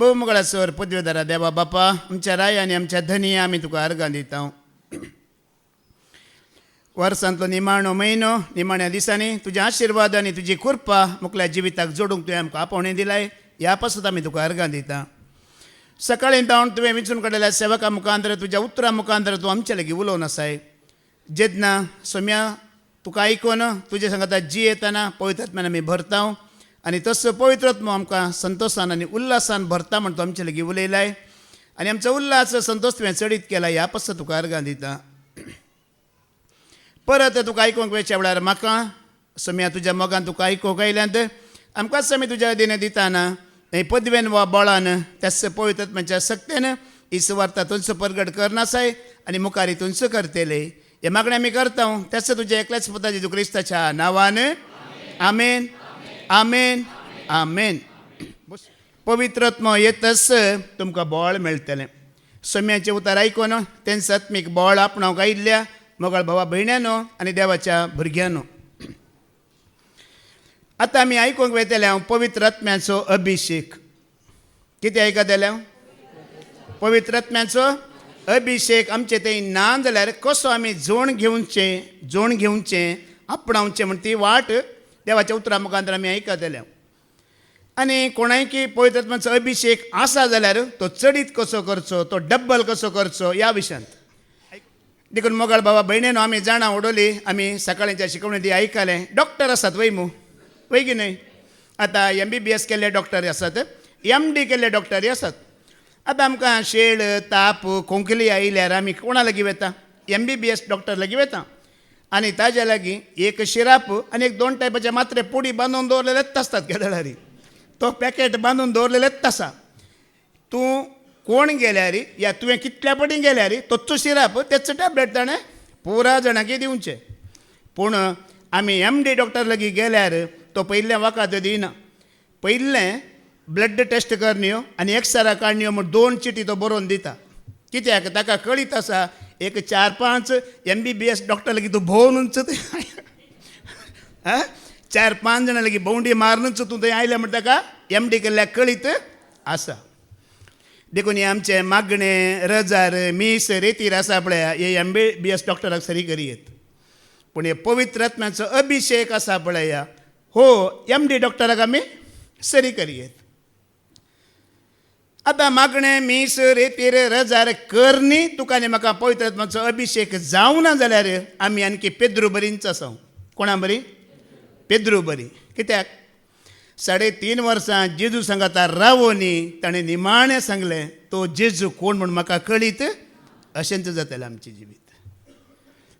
बहुमंगळासर पदवीधरा देवा बापा आमच्या राय आनी आमच्या धनी आमी तुका अर्गां दिता. वर्सांतलो निमाणो म्हयनो निमाण्या दिसांनी तुजे आशिर्वाद आनी तुजी कृपा मुखल्या जिविताक जोडूंक तुवें आमकां आपोवणें दिलाय. ह्या पासून आमी तुका अर्गां दिता. सकाळीं जावन तुवें वेंचून काडलेल्या सेवका मुखांतर तुज्या उतरां मुखांतर तूं आमचे लागीं उलोवन आसाय. जेदना सोम्या तुका आयकून तुजे सांगाता जी येताना पवित्र आत्म्यान आमी भरता आनी तसो पवित्र आत्मो आमकां संतोशान आनी उल्हासान भरता म्हण तूं आमचे लागीं उलयलाय आनी आमचो उल्हास संतोश तुवें चडीत केला. ह्या पासून तुका अर्गां दिता. परत तुका आयकूंक वेळच्या वेळार म्हाका सोम्या तुज्या मोगान तुका आयकूंक आयल्यांत आमकांच आमी तुज्या वतीन दिताना हे पदवेन वा बळान त्याच पवित्र आत्म्याच्या सक्तेन ही सुवार्ता तुमचो परगट करनासाय आनी मुखार तुमचो करतले. हे मागणें आमी करता त्याच तुज्या एकल्याच पुता जेजू क्रिस्ताच्या नांवान आमेन आमेन आमेन. पवित्र आत्मो येतच तुमकां बळ मेळटलें. सोम्याचें उतर आयकून तेंच आत्मीक बळ आपणावंक आयिल्ल्या मोगाळ भावा भयण्यांनो आनी देवाच्या भुरग्यांनो, आतां आमी आयकूंक वेतले पवित्र आत्म्याचो अभिशेक. कितें आयकतले? पवित्र आत्म्याचो अभिशेक. आमचे थंय ना जाल्यार कसो आमी जोण घेवचें आपणावचें म्हण ती वाट देवाच्या उतरां मुखांतर आमी आयकतले. आनी कोणायकी पवित्र आत्म्याचो अभिशेक आसा जाल्यार तो चडीत कसो करचो, तो डब्बल कसो करचो ह्या विशयांत देखून मोगाळ भावा भयणेनो आमी जाणां उडोवली. आमी सकाळींच्या शिकवणी ती आयकलें. डॉक्टर आसात वय मू वय की न्हय? आतां MBBS केल्ले डॉक्टरी आसात, MD केल्ले डॉक्टरी आसात. आतां आमकां शेळ ताप खोंकली आयल्यार आमी कोणा लागीं वता? MBBS डॉक्टर लागीं वता. आनी ताज्या लागीं एक शिराप आनी एक 2 टायपाचे मात्रे पुडी बांदून दवरलेलेच आसतात केदळारी. तो पॅकेट बांदून दवरलेलेच आसा. तूं कोण गेल्यार या तुवें कितल्या पटी गेल्यार तोच शिराप तेच टॅबलेट ताणें पुरा जाणांकी दिवचें. पूण आमी MD डॉक्टर लागीं गेल्यार तो पयल्लें वखद दिना. पयल्लें ब्लड टेस्ट करण्यो आनी एक्सरा काडण्यो म्हूण 2 चिटी तो बरोवन दिता. कित्याक ताका कळीत आसा एक 4-5 MBBS डॉक्टर लागीं तूं भोंवनूच 4-5 जाणां लागीं भोंवडी मारूनच तूं थंय आयलें म्हण ताका MD केल्ल्याक कळीत आसा. देखून हे आमचे मागणे रजार मीस रेतीर आसा पळय हे MBBS डॉक्टराक सरी करियेत. पूण हे पवित्र आत्म्याचो अभिशेक आसा पळय हो MD डॉक्टराक आमी सरी करियेत. आतां मागणे मीस रेतीर रजार करनी तुका आनी म्हाका पवित्र आत्म्याचो अभिशेक जावना जाल्यार आमी आनकी पेद्रू बरींच आसा. कोणा बरी? पेद्रू बरी. कित्याक 3.5 वर्सां जेजू सांगाता रावोनी ताणें निमाणें सांगलें तो जेजू कोण म्हूण म्हाका कळीत अशेंच जातलें आमचें जिवीत.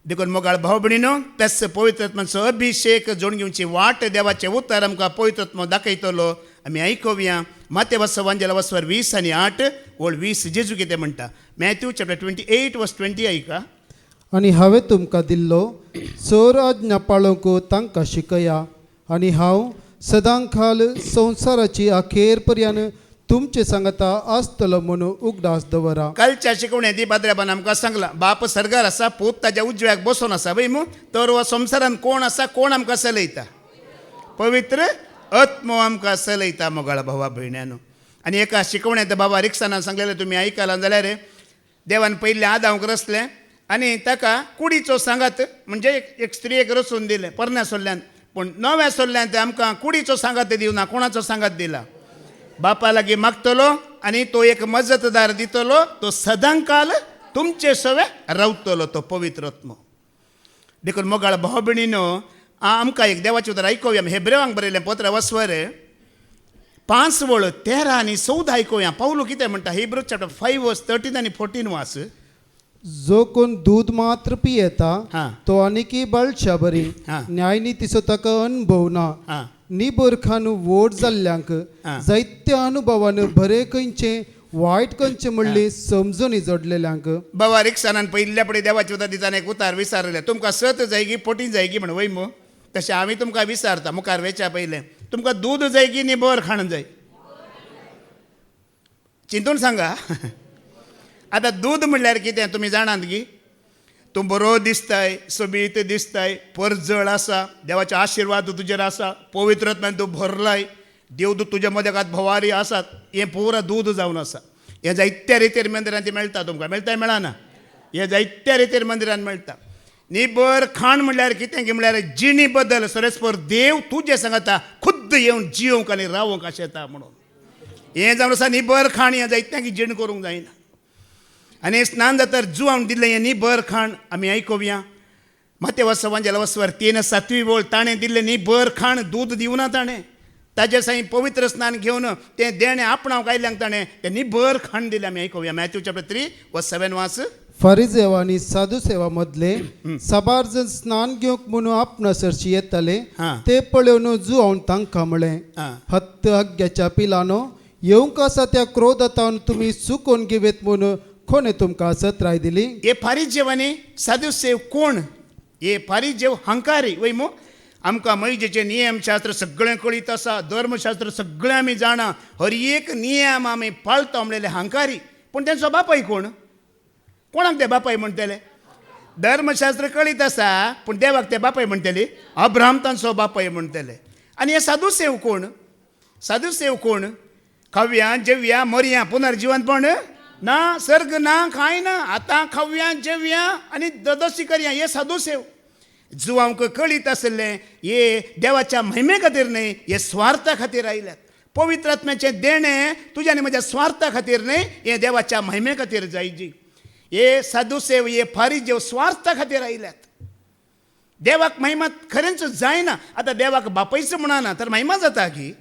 देखून मोगाळ भाव भयणीनो तेच पवित्र आत्म्याचो अभिशेक जोडून घेवची वाट देवाचें उतर आमकां पवित्र आत्मो दाखयतलो. आमी आयकुया माते वाचन 20 आनी 8 ओळ 20 जेजू कितें म्हणटा. मॅथ्यू चॅप्टर 28 वर्स 20 आयका. आनी हांवें तुमकां दिल्लो चोर आज्ञा पाळोवंक तांकां शिकया आनी हांव सदांखाल संवसाराची अखेर पर्यंत तुमचे सांगता आसतलो म्हणून उगडास दवरा. कालच्या शिकवणे दी बाद्र्याबान आमकां सांगला बाप सर्गार आसा पूत ताज्या उजव्याक बसून आसा वय मू. तर हो संवसारान कोण आसा? कोण आमकां चलयता? पवित्र आत्मो आमकां चलयता मोगाळ भावा भयण्यांनो. आनी एका शिकवण्यात बाबा रिक्सानान सांगलेलें तुमी आयकलां जाल्यार देवान पयलीं आदांक रचलें आनी ताका कुडीचो सांगात म्हणजे एक स्त्रीयेक रचून दिलें परण्या सोडल्यान. पूण नव्या सोडल्यान ते आमकां कुडीचो सांगात दिवना. कोणाचो सांगात दिला? बापा लागीं मागतलो आनी तो एक मजतदार दितलो. तो सदांकाल तुमचे सवे रावतलो तो पवित्र आत्मो. देखून मोगाळ भाव भयणीनो आमकां एक देवाचें उतर आयकुया. हेब्रेवांक बरयलें पत्र वस्वर 5 वळ 13 आनी 14 आयकुया. पावलो कितें म्हणटा? हिब्रू चॅप्टर 5 वर्स 13 आनी 14 वाच. जो कोण दूध मात्र पियेता तो आनीकी बळशा बरी न्यायनितीचो ताका अनुभव ना. निबरखान वोट जाल्ल्यांक जायत्य अनुभवान बरे खंयचे वायट खंयचे म्हणली समजून जोडलेल्यांक. बाबा रिक्सानान पयल्या पडे देवाचे उतर दिताना एक उतार विचारलें तुमकां 7 जाय की 14 जाय की म्हण वय मू. तशें आमी तुमकां विचारता मुखार वेच्या पयलें तुमकां दूद जाय की निबर खाण जाय? चिंतून सांगा. आतां दूद म्हणल्यार कितें तुमी जाणात की तूं बरो दिसताय सोबीत दिसताय परजळ आसा देवाचे आशिर्वाद तुजेर आसा पवित्र आत्म्यान तूं भरलाय देवदूत तुज्या मदकांत भवारी आसात हें पुरा दूद जावन आसा. हें जायत्या रितीर मंदिरांत मेळटा तुमकां. मेळटा मेळना? हें जायत्या रितीर मंदिरांत मेळटा. निबर खाण म्हणल्यार कितें की म्हणल्यार जिणी बद्दल सरस्पर देव तुजें सांगता खुद्द येवन जिवंक आनी रावंक अशें येता म्हणून. हें जावन आसा निबर खाण. हें जायत्यांक जीण करूंक जायना. आनी स्नान जाता जुवांक दिल्लें हें निबर खाण आमी आयकुया. मातेवास वांजेला वसवर 3:7 वोळ ताणें दिल्लें निबर खाण दूद दिवना ताणें. ताजे साई पवित्र स्नान घेवन तें देणें आपणावंक आयल्यांक ताणें तें निबर खाण दिलें. आमी आयकुया मॅथ्यू चॅप्टर 3:7 वाच. फरिसेव आणि साधुसेवा मधले साबार जण स्नान घेवंक म्हणून आपणासरशी येताले. हां. ते पळोवन जुआवन तांकां म्हळें, हां. हत्त आग्याच्या पिलानो येवंक आसा त्या क्रोधातावन तुमी चुकोवन घेवेत म्हणून कोणे तुमकां सत्राय दिली? हे फारीजेव आनी साधुसेव कोण? हे फारीजेव हंकारी वय मो. आमकां मैजेचे नियमशास्त्र सगळें कळीत आसा. धर्मशास्त्र सगळें आमी जाणा. हर एक नियम आमी पाळटा म्हणलेले हंकारी. पूण तेंचो बापाय कोण? कोणाक ते बापाय म्हणटले? धर्मशास्त्र कळीत आसा पूण देवाक ते बापाय म्हणटली. अब्राहम तांचो बापाय म्हणटले. आनी हे साधुसेव कोण? साधुसेव कोण? खावया जेवया मरया पुनर्जीवनपण ना, सर्ग ना, कांय ना. आतां खावया जेवया आनी ददोशी करया. हे साधुसेव. जुवांक कळीत आसलें हे देवाच्या महिमे खातीर न्हय, हे स्वार्था खातीर आयल्यात. पवित्र आत्म्याचें देणें तुज्या आनी म्हज्या स्वार्था खातीर न्हय, हे देवाच्या महिमे खातीर जायची. हे साधुसेव हे फारीजेव स्वार्था खातीर आयल्यात. देवाक महिमा खरेंच जायना. आतां देवाक बापयचो म्हणना तर महिमा जाता की?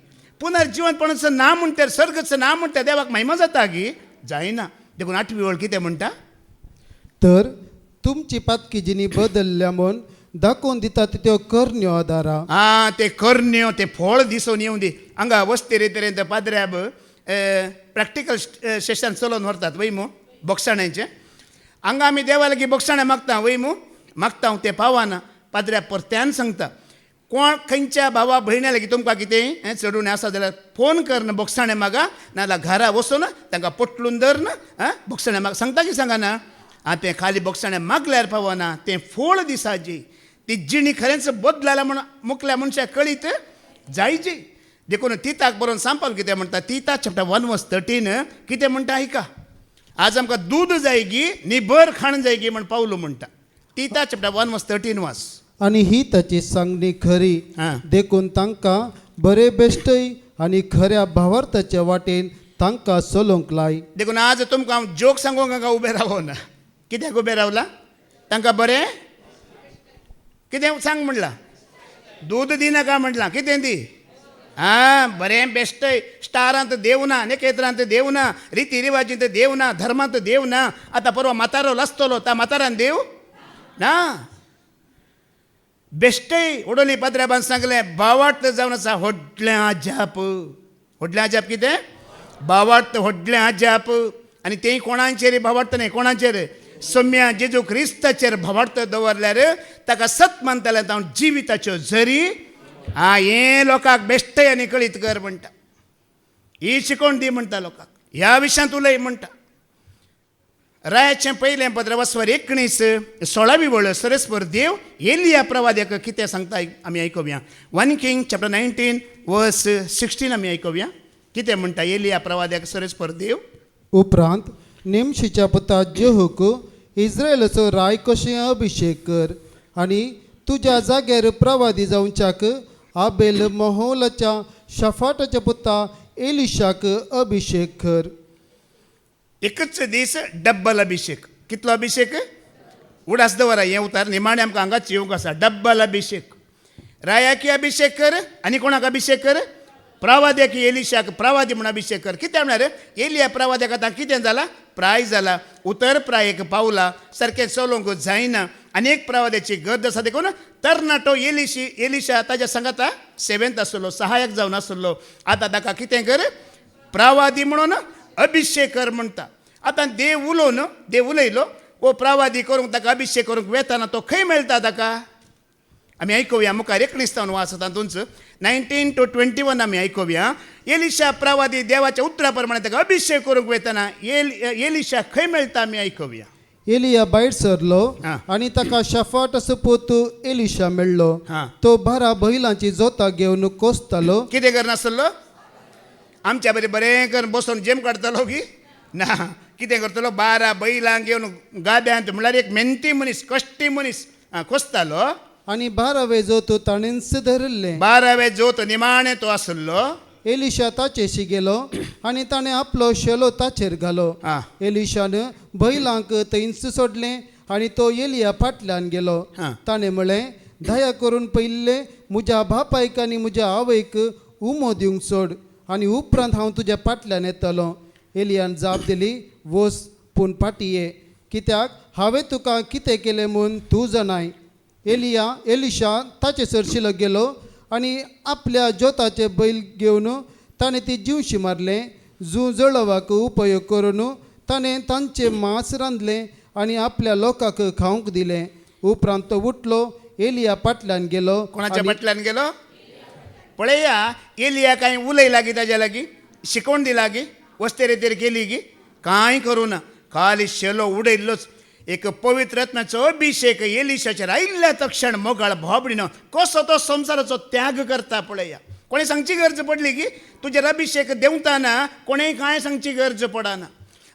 पुनर्जीवनपणाचं ना म्हणटा, सर्गचं ना म्हणटा देवाक महिमा जाता की? जायना. देखून 8वी ओळ कितें म्हणटा? तर तुमची पातकी जिनी बदलल्या म्हूण दाखोवन दितात त्यो करण्यो आदारा. हां, ते करण्यो ते फळ दिसून येवं दी. हांगा वस्तेरे तरेन पाद्र्याब प्रॅक्टिकल सेशन चलोवन व्हरतात वय मो बोगसाण्याचें. हांगा आमी देवा लागीं बोगसाणें मागता वय मो. मागता हांव तें पावना. पाद्र्या परत्यान सांगता कोण खंयच्या भावा भयण्या लागीं तुमकां कितें चडून आसा जाल्यार फोन कर ना, बोगसाणें मागा. नाजाल्यार घरा वचून तांकां पटलून धर ना, बोगसाणें माग. सांगता की सांगाना? हां, तें खाली बोगसाणें मागल्यार पावना. तें फळ दिसाची. ती जिणी खरेंच बदलाल्या म्हण मुखल्या मनशाक कळीत जायची. देखून तिताक बरोवन सांगपाक कितें म्हणटा? तिता चॅप्टर 1:13 कितें म्हणटा आयका. आज आमकां दूद जाय गी, निबर खाण जाय गी म्हण पावलो म्हणटा. तिता चॅप्टर 1:13 वाच. आणि ही ताची सांगणी खरी. हां. देखून तांकां बरे बेश्टय आणि खऱ्या भावार्थाच्या वाटेन तांकां चलोवंक लाय. देखून आज तुमकां हांव जोक सांगूंक हांगा उबें रावना. कित्याक उबें रावला? तांकां बरें कितें सांग म्हणला? दूद दिनाका म्हणला. कितें दी? हां, बरें बेश्टय. स्टारांत देव ना, नखेत्रांत देव ना, रिती रिवाजींत देव ना, धर्मांत देव ना. आतां परवा म्हातारो लासतलो, त्या म्हातारान देव ना. बेश्टय उडोली पाद्र्याबान सांगलें भावार्थ जावन आसा व्हडलें आजाप. व्हडलें आजाप कितें? भावार्थ व्हडलें आजाप. आनी तें कोणाचेर भावार्थ न्हय, कोणाचेर? सोम्या जेजू क्रिस्ताचेर भावार्थ दवरल्यार ताका सत मानताले जावन जिविताच्यो झरी. हां, हें लोकांक बेश्टय आनी कळीत कर म्हणटा. ही शिकोवन दी म्हणटा लोकांक. ह्या विशयांत उलय म्हणटा. रायाचें पयलें पत्र वस्वर 19:16 वळ सरस्पर देव एलिया प्रवाद्याक कितें सांगता आमी आयकुया. 1 Kings chapter 19:16 आमी आयकुया. कितें म्हणटा एलिया प्रवाद्याक सरस्पर देव? उपरांत निमशीच्या पुता जेहूक इस्रायलाचो राय कशें अभिषेक कर आणि तुज्या जाग्यार प्रवादी जावच्याक आबेल मोहोलाच्या शफाटाच्या पुता एलिशाक अभिषेक कर. एकच दीस डब्बल अभिषेक. कितलो अभिषेक? उडास दवरा. हें उतार निमाणें आमकां हांगाच येवंक आसा. डब्बल अभिषेक. रायाकी अभिषेक कर आनी कोणाक अभिषेक कर? प्रवाद्याक एलिशाक प्रवादी म्हूण अभिषेक कर. कितें म्हणल्यार एलिया प्रवाद्याक आतां कितें जाला? प्राय जाला. उतर प्रायेक पावला. सारकें चलोवंक जायना. अनेक प्रवाद्याची गरज आसा. देखून तरणाटो एलिशा ताच्या सांगाता सेवेंत आसलो, सहायक जावन आसलो. आतां ताका कितें कर? प्रवादी म्हणून अभिषेक कर म्हणटा. आतां देव उलयलो वो प्रवादी करूंक ताका अभिषेक करूंक वेताना तो खंय मेळटा ताका? आमी आयकुया मुखार 19 वाचता तातूंच 19 to 21 आमी आयकुया. एलिशा प्रवादी देवाच्या उतरा प्रमाणे ताका अभिषेक करूंक वेताना एलिशा खंय मेळटा आमी आयकुया. एलिया भायर सरलो हां. आणि ताका शफाटाचो पोतू एलिशा मेळ्ळो. हां. तो भरा बैलांची जोतां घेवन कोसतालो. कितें करनासलो? आमच्या बरे बरें करून बसून जेम काडटलो की ना कितें करतलो 12 बैलांक घेवन गाद्यांत म्हळ्यार एक मेहनती मनीस कश्टी मनीस कोसतालो आणि 12वे जो तो ताणेंच धरले 12वे जोत निमाणे तो आसलो एलिशा ताचेशी गेलो आणि ताणें आपलो शेलो ताचेर घालो हा. एलिशान बैलांक थंयच सोडलें आणि तो एलिया फाटल्यान गेलो हा. ताणें म्हळें दया करून पयले म्हज्या बापायक आनी म्हज्या आवयक उमो दिवंक सोड आनी उपरांत हांव तुज्या फाटल्यान येतलो एलियान जाप दिली वोस पूण फाटी ये कित्याक हांवें तुका कितें केलें म्हूण तूं जाणाय एलिशा ताचे सरशिलो गेलो आणि आपल्या जोताचे बैल घेवन ताणें ती जीवशी मारलें जू जळोवाक उपयोग करून ताणें तांचें मांस रांदलें आणि आपल्या लोकांक खावंक दिलें उपरांत तो उठलो एलिया फाटल्यान गेलो कोणाच्या फाटल्यान गेलो पळया एलिया कांय उलयला की ताज्या लागीं शिकोवन दिला की वस्ते रेतेर केली की कांय करूं ना खाली शेलो उडयल्लोच एक पवित्र आत्म्याचो अभिषेक एलिशाचेर आयिल्ल्या तक्षण मोगाळ भोबडीनो कसो तो संवसाराचो त्याग करता पळया कोणें सांगची गरज पडली की तुजेर अभिषेक देंवताना कोणेंय कांय सांगची गरज पडना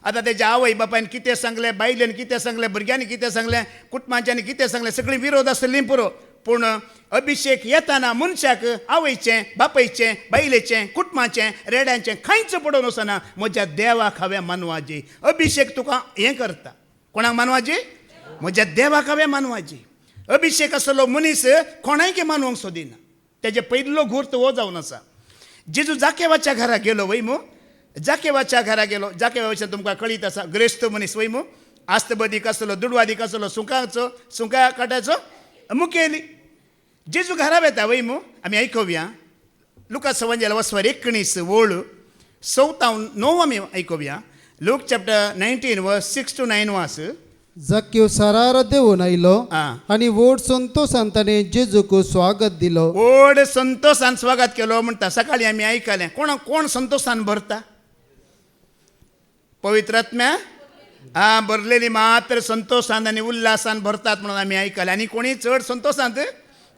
आतां तेज्या आवय बापायन कितें सांगलें बायलेन कितें सांगलें भुरग्यांनी कितें सांगलें कुटुंबाच्यांनी कितें सांगलें सगळीं विरोध आसली पुरो पूण अभिषेक येताना मनशाक आवयचें बापयचें बायलेचें कुटुंबाचें रेड्यांचें खंयच पडून वचना म्हज्या देवाक हांवें मानवाजी अभिषेक तुका हें करता कोणाक मानवाजी म्हज्या देवाक हांवें मानवाजी अभिषेक आसलो मनीस कोणायक मानवंक सोदिना तेजे पयलो घुर्त हो जावन आसा जेजू जाकेवाच्या घरा गेलो वय मू जाकेवाच्या घरा गेलो जाकेवाच्या तुमकां कळीत आसा ग्रेस्त मनीस वय मू आस्तबदीक आसलो दुडवादीक आसलो सुंका काट्याचो मुखेली जेजू घरा वेता वय मू आमी आयकोवया लुका सवंजेला वसवार 19 वोळ 7-9 आमी आयकोवया लूक चॅप्टर 19 वर्स 6 to 9 वास जक्क्यो सरार देवून आयलो हा. आणि व्हड संतोषान ताणें जेजूक स्वागत दिलो व्हड संतोषान स्वागत केलो म्हणटा सकाळी आमी आयकलें कोण संतोषान भरता पवित्र आत्म्या भरलेली मात्र संतोषान आनी उल्हासान भरतात म्हणून आमी आयकलें आनी कोणी चड संतोषांत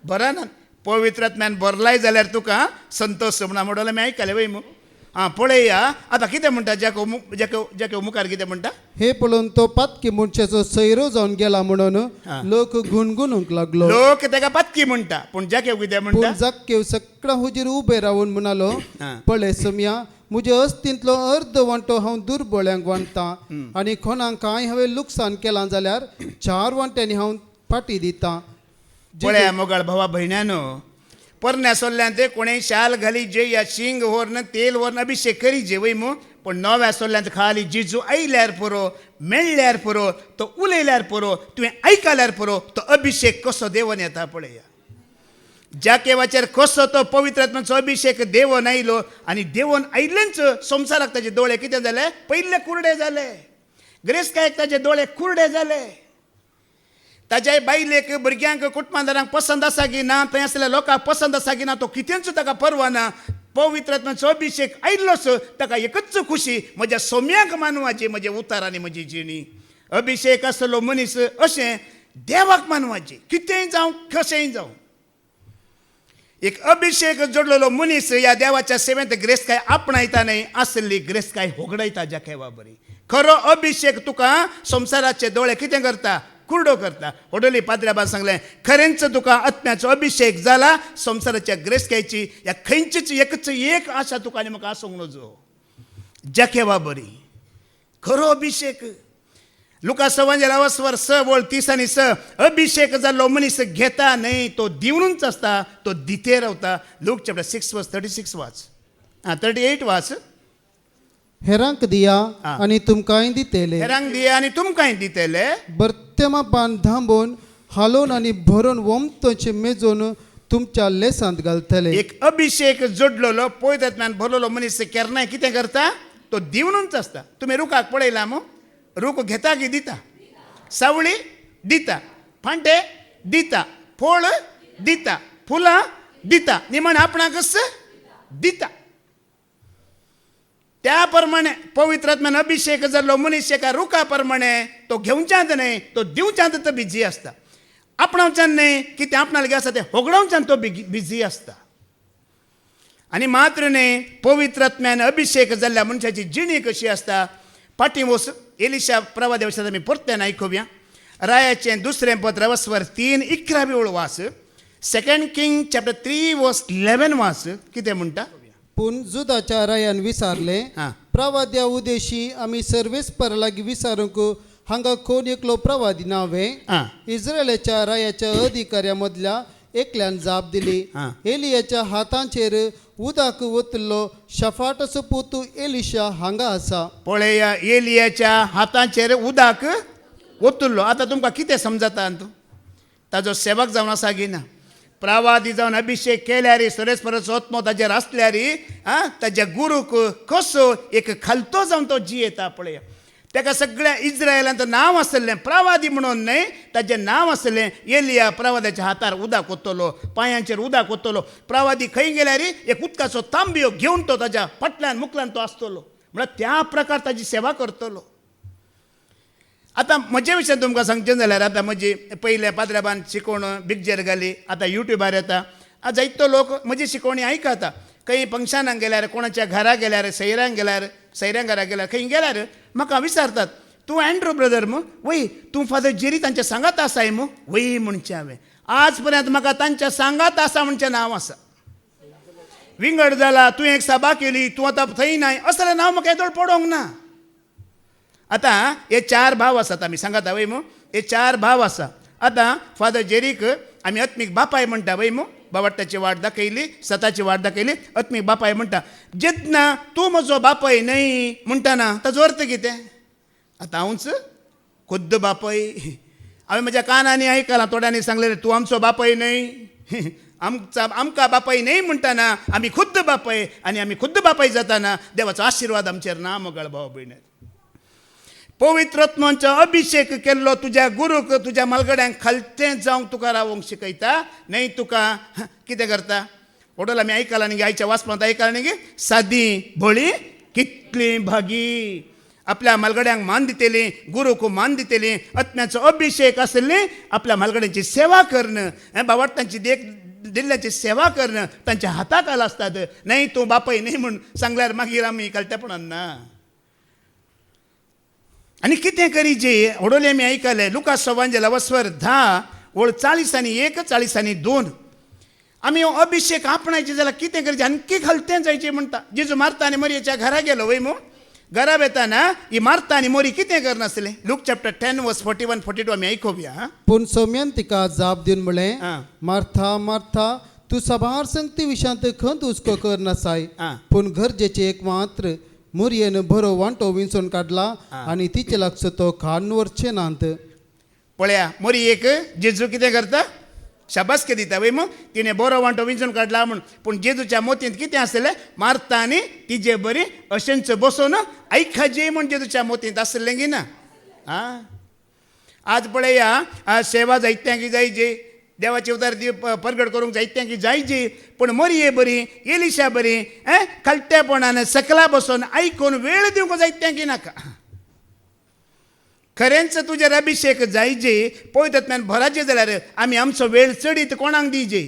भरनात पवित्र आत्म्यान भरलाय जाल्यार तुका संतोष म्हणून आमी आयकलें वय मू पळया आतां कितें म्हणटा जाके मुखार कितें म्हणटा हे पळोवन तो पातकी मनशाचो सैरो जावन गेला म्हणून लोक गुणगुणूंक लागलो लोक ताका पातकी म्हणटा पूण जाके कितें म्हणटा पूण जक्केव सगळ्या हुजीर उबे रावून म्हणालो पळय सम्या म्हज्या अस्तिंतलो अर्द वांटो हांव दुर्बळ्यांक वांटता आनी कोणाक कांय हांवें लुकसाण केलां जाल्यार 4 वांट्यांनी हांव फाटी दितां पळया मोगाळ भावा भयण्यानो परण्या सोल्ल्यान ते कोणेय शाल घाली जे या शिंग व्हरन तेल व्हरन अभिषेक करी जे वय मू पण नव्या सोल्ल्यान खाली जेजू आयल्यार पुरो मेळ्ळ्यार पुरो तो उलयल्यार पुरो तुवें आयकल्यार पुरो तो अभिषेक कसो देवन येता पळया ज्या केवाचेर कसो तो पवित्र आत्म्याचो अभिषेक देवन आयलो आनी देवन आयिल्लेंच संवसाराक ताजे दोळे कितें जाले पयले कुरडे जाले ग्रेस्कायक ताजे दोळे कुरडे जाले ताज्या बायलेक भुरग्यांक कुटुंबादारांक पसंद आसा की ना थंय आसलेल्या लोकांक पसंद आसा की ना तो कितेंच ताका परवा ना पवित्र आत्म्याचो अभिषेक आयिल्लोच ताका एकच खुशी म्हज्या सोम्याक मानवाची म्हजे उतार आनी म्हजी जिणी अभिषेक आसलो मनीस अशें देवाक मानवाची कितेंय जावं कशेंय जावं एक अभिषेक जोडलेलो मनीस ह्या देवाच्या सेवेंत ग्रेस्काय आपणायता न्हय आसली ग्रेस्काय होगडायता जाकेवा बरी खरो अभिषेक तुका संवसाराचे दोळे कितें करता कुरडो करता ओडोली पाद्र्याबा सांगलें खरेंच तुका आत्म्याचो अभिषेक जाला संवसाराच्या ग्रेस्कायची ह्या खंयचीच एकच एक आशा तुका आनी म्हाका आसूंक नजो जाकेवा बरी खरो अभिषेक लुका सवंजेला वसवार 6:30 अभिषेक जाल्लो मनीस घेता न्हय तो दिवनूच आसता तो दिते रावता लूक चॅप्टर 6:36 वाच 38 वाच हेरांक दिया आणि तुमकांय दितेले हेरांक दिया आनी तुमकांय दितेले बर्तेमापान थांबोवन हालोवन आनी भरून वमतोचे मेजोन तुमच्या लेसांत घालतले एक अभिषेक जोडलेलो पवित्र आत्म्यान भरलेलो मनीस केन्नाय कितें करता तो दिवनूच आसता तुमी रुखाक पळयला मू रूख घेता की दिता सावळी दिता फांटे दिता फोळ दिता फुलां दिता निमण आपणाकच दिता त्या प्रमाणे पवित्र आत्म्यान अभिषेक जाल्लो मनीस एका रुखा प्रमाणे तो घेवच्यात न्हय तो दिवच्यात तो बिजी आसता आपणावच्यान न्हय कितें आपणाल कितें आसा तें होगडावच्यान तो बिजी आसता आणि मात्र न्ही पवित्र आत्म्यान अभिषेक जाल्ल्या मनशाची जिणी कशी असता पाठीवोस एलिशा प्रवाद्या विशयात आमी परतेन आयकुया. रायाचें दुसरें पत्र वस्वर 3:11 वास. 2 किंग चॅप्टर 3:11 वास. कितें म्हणटा? पूण जुदाच्या रायान विचारले, हां. प्रवाद्या उदेशी आमी सर्वेस परलागी विचारूंक हांगा कोण एकलो प्रवादी नावे. हां. इस्रायलाच्या रायाच्या अधिकाऱ्या मदल्या एकल्यान जाप दिली. हां. एलियाच्या हातांचेर उदाक वतलो शफाटाचो पोतू एलिशा हांगा आसा. पळया एलियाच्या हातांचेर उदाक ओतुल्लो. आतां तुमकां कितें समजता तूं? ताजो सेवक जावन आसा की ना? प्रवादी जावन अभिषेक केल्यार सरेस परस आत्मो ताजेर आसल्यार ताज्या गुरूक कसो एक खालतो जावन तो जियेता पळया. ताका सगळ्या इज्रायलांत नांव आसलें प्रवादी म्हणून न्हय, ताजें नांव आसलें एलिया. प्रवाद्याच्या हातार उदक ओतलो, पांयांचेर उदक ओतलो. प्रवादी खंय गेल्यार एक उदकाचो तांबयो घेवन तो ताज्या फाटल्यान मुखल्यान तो आसतलो. म्हळ्यार त्या प्रकार ताजी सेवा करतलो. आतां म्हजे विशयान तुमकां सांगचें जाल्यार आतां म्हजी पयले पाद्राबान शिकोवण बिगजेर घाली, आतां युट्यूबार येता. जायतो लोक म्हजी शिकोवणी आयकता. खंय फंक्शनाक गेल्यार, कोणाच्या घरा गेल्यार, सैऱ्यांक गेल्यार, सैऱ्यां घरा गेल्यार खंय गेल्यार म्हाका विचारतात, तूं एंड्रू ब्रदर मू? वय. तूं फादर जेरी तांच्या सांगात आसाय मू? वय म्हणचें हांवें. आज पर्यंत म्हाका तांच्या सांगात आसा म्हणचें नांव आसा. विंगड जाला, तूं एक सभा केली, तूं आतां थंय नाय, असलें नांव म्हाका येदोळ पडोंक ना. आतां हे 4 भाव आसात आमी सांगाता वय मू. हे 4 भाव आसा. आतां फादर जेरीक आमी आत्मीक बापाय म्हणटा वय मू. बाबाटाची वाट दाखयली, सताची वाट दाखयली, आत्मीक बापाय म्हणटा. जेतना तूं म्हजो बापाय न्हय म्हणटाना ताजो अर्थ कितें? आतां हांवूच खुद्द बापाय. हांवें म्हज्या कानांनी आयकलां, थोड्यांनी सांगलें तूं आमचो बापाय न्हय. आमकां बापाय न्हय म्हणटाना आमी खुद्द बापाय, आनी आमी खुद्द बापाय जाताना देवाचो आशिर्वाद आमचेर ना मोगाळ भाव भयण. पवित्र आत्म्याचो अभिषेक केल्लो तुज्या गुरूक, तुज्या मलगड्यांक खालतें जावंक तुका रावंक शिकयता. न्हय तुका कितें करता? ओडोल आमी आयकलां न्ही, आयच्या वाचपांत आयकलां न्ही, सादी भोळी कितली भागी. आपल्या मलगड्यांक मान दितेली, गुरूक मान दितेली, आत्म्याचो अभिषेक आसली, आपल्या मलगड्यांची सेवा करणं, बावटांची दिल्ल्याची सेवा करणं तांच्या हाताखाल आसतात. न्हय तूं बापाय न्हय म्हूण सांगल्यार मागीर आमी कळटेपणान ना. आनी कितें करी जे ओडोले आमी आयकलें. लुकास सवांजेला वस्वर 10:40 40 2. आमी हो अभिषेक आपणायचे जाल्यार कितें करचें? आणकी खालतें जायचें म्हणटा. जेजू मार्ता आनी मरियेच्या घरा गेलो वय मू. घरा वेताना ही मार्ता आनी मोरी कितें करनासलें? लूक चॅप्टर 10:41-42 आमी आयकुया. पूण सोम्यान तिका जाप दिवन म्हळें, हां. मार्था मार्था, तूं सभार संगती विशांत खंत हुस्को करनासाय. हां. पूण गरजेचे एक मात्र मुरयेन बरो वांटो विंचून काडला आनी तिचे लक्ष तो खाण व्हरचें नात. पळया मोरी एक जेजू कितें करता? शाबासकी दिता वय मग. तिणें बरो वांटो विंचून काडला म्हूण. पूण जेजूच्या मोतींत कितें आसलें? मार्ता आनी तिजे बरी अशेंच बसोन आयखाजे म्हूण जेजूच्या मोतींत आसलें की ना? आज पळया सेवा जायत्यांकी जायची, देवाची उदार परगट करूंक जायत्यांकी जायची, पूण मोरये बरी, एलिशा बरी खालतेपणान सकला बसून आयकून वेळ दिवंक जायत्यांकी नाका. खरेंच तुजेर अभिषेक जायचे, पळयत आत्म्यान भराचे जाल्यार आमी आमचो वेळ चडीत कोणाक दिजे?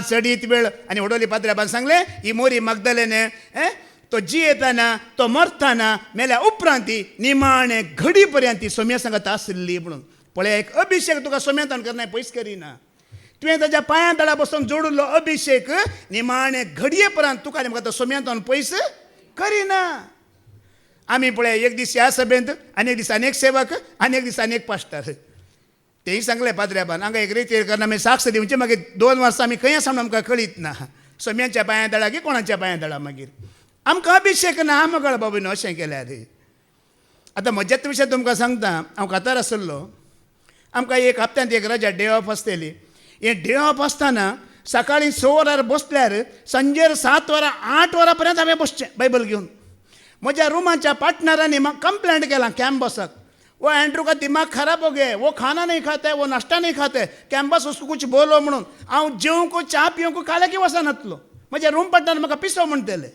चडीत वेळ. आनी ओडोली पाद्राबान सांगलें, ही मोरी मगदलेन तो जियेताना, तो मरताना, मेल्या उपरांत निमाणे घडी पर्यंत ती सोम्या सांगत आसली म्हणून. पळय एक अभिषेक तुका सोम्यांतान करना पयस करिना. तुवें ताच्या पांया तळा बसून जोडिल्लो अभिषेक निमाणे घडये पर्यंत तुका म्हाका तो सोम्यांतान पयस करिना. आमी पळय एक दीस ह्या सभेंत, आनी एक दीस आनी एक सेवक, आनी एक दीस आनी एक पास्टर. तेही सांगलें पाद्र्याबान हांगा एक रितीर करना मागीर साक्ष दिवचे. मागीर 2 वर्सां आमी खंय आसा आमकां कळीत ना. सोम्याच्या पांया तळा की कोणाच्या पांया तळा. मागीर आमकां अभिषेक ना मगळ बाबून अशें केल्यार. आतां म्हज्याच विशयान तुमकां सांगता. हांव कातार आसलो. आमकां एक हप्त्यांत एक रजा डे ऑफ आसतली. हे डे ऑफ आसतना सकाळीं 6 वरार बसल्यार सांजेर 7 वरां 8 वरां पर्यंत हांवें बसचें बायबल घेवन. म्हज्या रुमाच्या पार्टनरांनी म्हाका कंप्लेंट केलां कॅम्पसाक, वो एंड्रू का दिमाग खराब हो गया, वो खाना नहीं खाता है, वो नाश्ता नहीं खाता है, कैंपस उसको कुछ बोलो म्हणून. हांव जेवंक च्या पिवंक काल्या की वचनातलो. म्हज्या रूम पार्टनर म्हाका पिसो म्हणटले.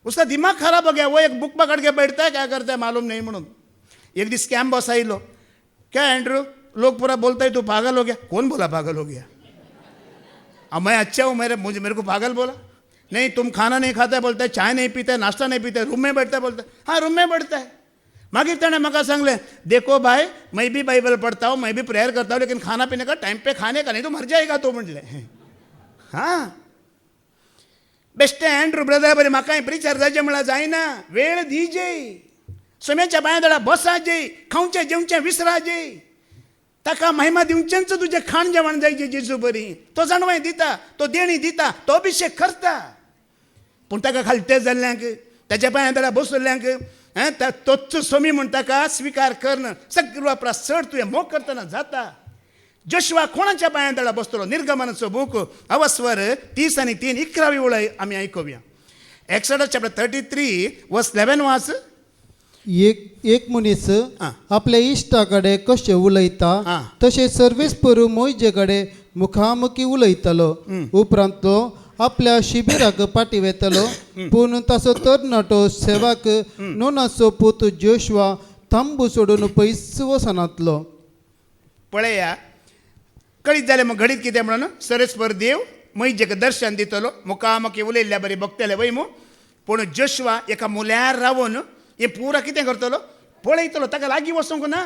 उसका दिमाग खराब हो गया, वो एक बुक पकड़ के बैठता है, क्या करता है मालूम नहीं म्हणून. एक दिस कैंपस आइलो, क्या एंड्रू लोग पूरा बोलता है तू पागल हो गया. कौन बोला पागल हो गया? मैं अच्छा हूँ, मेरे को पागल बोला? नहीं, तुम खाना नहीं खाता है बोलता है, चाय नहीं पीता है, नाश्ता नहीं पीता है, रूम में बैठता है बोलता है, हाँ रूम में बैठता है. मागिर त्याने मका सांगले, देखो भाई मैं भी बाइबल पढ़ता हूँ, मैं भी प्रेयर करता हूँ, लेकिन खाना पीने का टाइम पे खाने का, नहीं तो मर जाएगा तो म्हटले. हां बेस्ट अँड्रू ब्रदर बरे म्हाका प्रिचर जायचे म्हणा जायना, वेळ दिजे, सोम्याच्या पांयदळा बसाजे, खावचे जेवचे विसराजे, ताका महिमा दिवचेंच तुझे खाण जेवण जायचे जेजू बरी, तो जाणवाय दिता, तो देणी दिता, तो अभिषेक करता. पूण ताका खालते जाल्ल्यांक, ताच्या पांयदळा बसल्ल्यांक तोच सोमी म्हण ताका स्विकार करणं सगळं प्रसड तुवें मोग करतना जाता. जोशुआ कोणाच्या पांयदळा बसतलो? निर्गमनाचो बूक अवस्वर 30 आणि 3 11वी ओळ आमी आयकुया. एक्सोडस चॅप्टर 33 वर्स 11 वाच. एक मनीस आपल्या इश्टाकडे कशें उलयता तशें सर्वेस्परू मोयजे कडेन मुखामुखी उलयतलो. उपरांत तो आपल्या शिबिराक पाटी वेतलो. पूण ताचो तरणाटो सेवाक नोनाचो पूत जोशुआ तांबू सोडून पयस वचनातलो. पळया कळीत जालें मग घडीत कितें म्हणून सरस्पर देव मैजेक दर्शन दितलो, मुखामुखी उलयल्ल्या बरी बगतले वय मू. पूण जोशुआ एका मुल्यार रावून हे पुरा कितें करतलो? पळयतलो. ताका लागीं वचूंक ना,